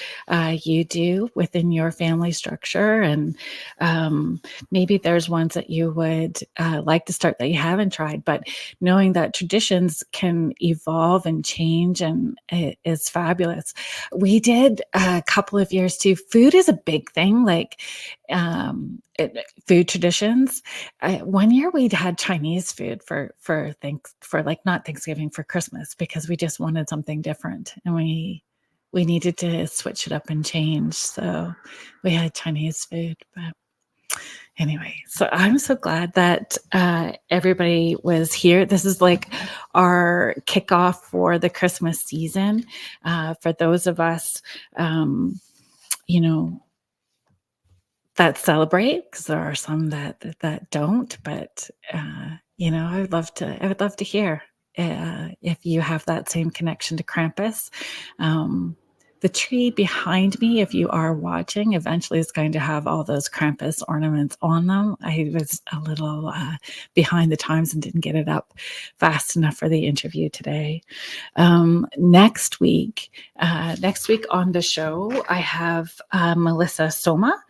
you do within your family structure. And maybe there's ones that you would like to start that you haven't tried, but knowing that traditions can evolve and change, and it is fabulous. We did a couple of years too. Food is a big thing, like food traditions. One year we'd had Chinese food for like not Thanksgiving, for Christmas, because we just wanted something different, and we needed to switch it up and change. So we had Chinese food. But anyway, so I'm so glad that everybody was here. This is like our kickoff for the Christmas season. For those of us, you know, that celebrate, because there are some that don't. But I would love to hear if you have that same connection to Krampus. The tree behind me, if you are watching, eventually is going to have all those Krampus ornaments on them. I was a little behind the times and didn't get it up fast enough for the interview today. Next week on the show, I have Melissa Soma.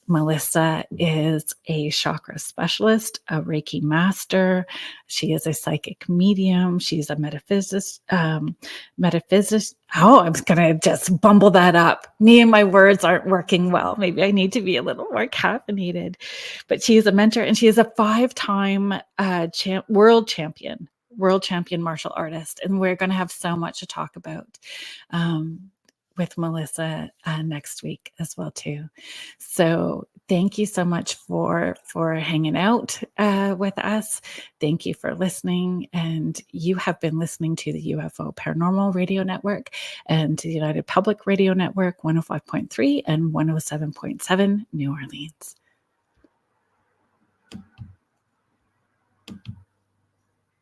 Melissa is a chakra specialist, a Reiki master. She is a psychic medium. She's a metaphysicist. Oh, I'm going to just bumble that up. Me and my words aren't working well. Maybe I need to be a little more caffeinated. But she is a mentor, and she is a 5-time world champion martial artist. And we're going to have so much to talk about with Melissa next week as well too. So thank you so much for hanging out with us. Thank you for listening. And you have been listening to the UFO Paranormal Radio Network and the United Public Radio Network, 105.3 and 107.7 New Orleans.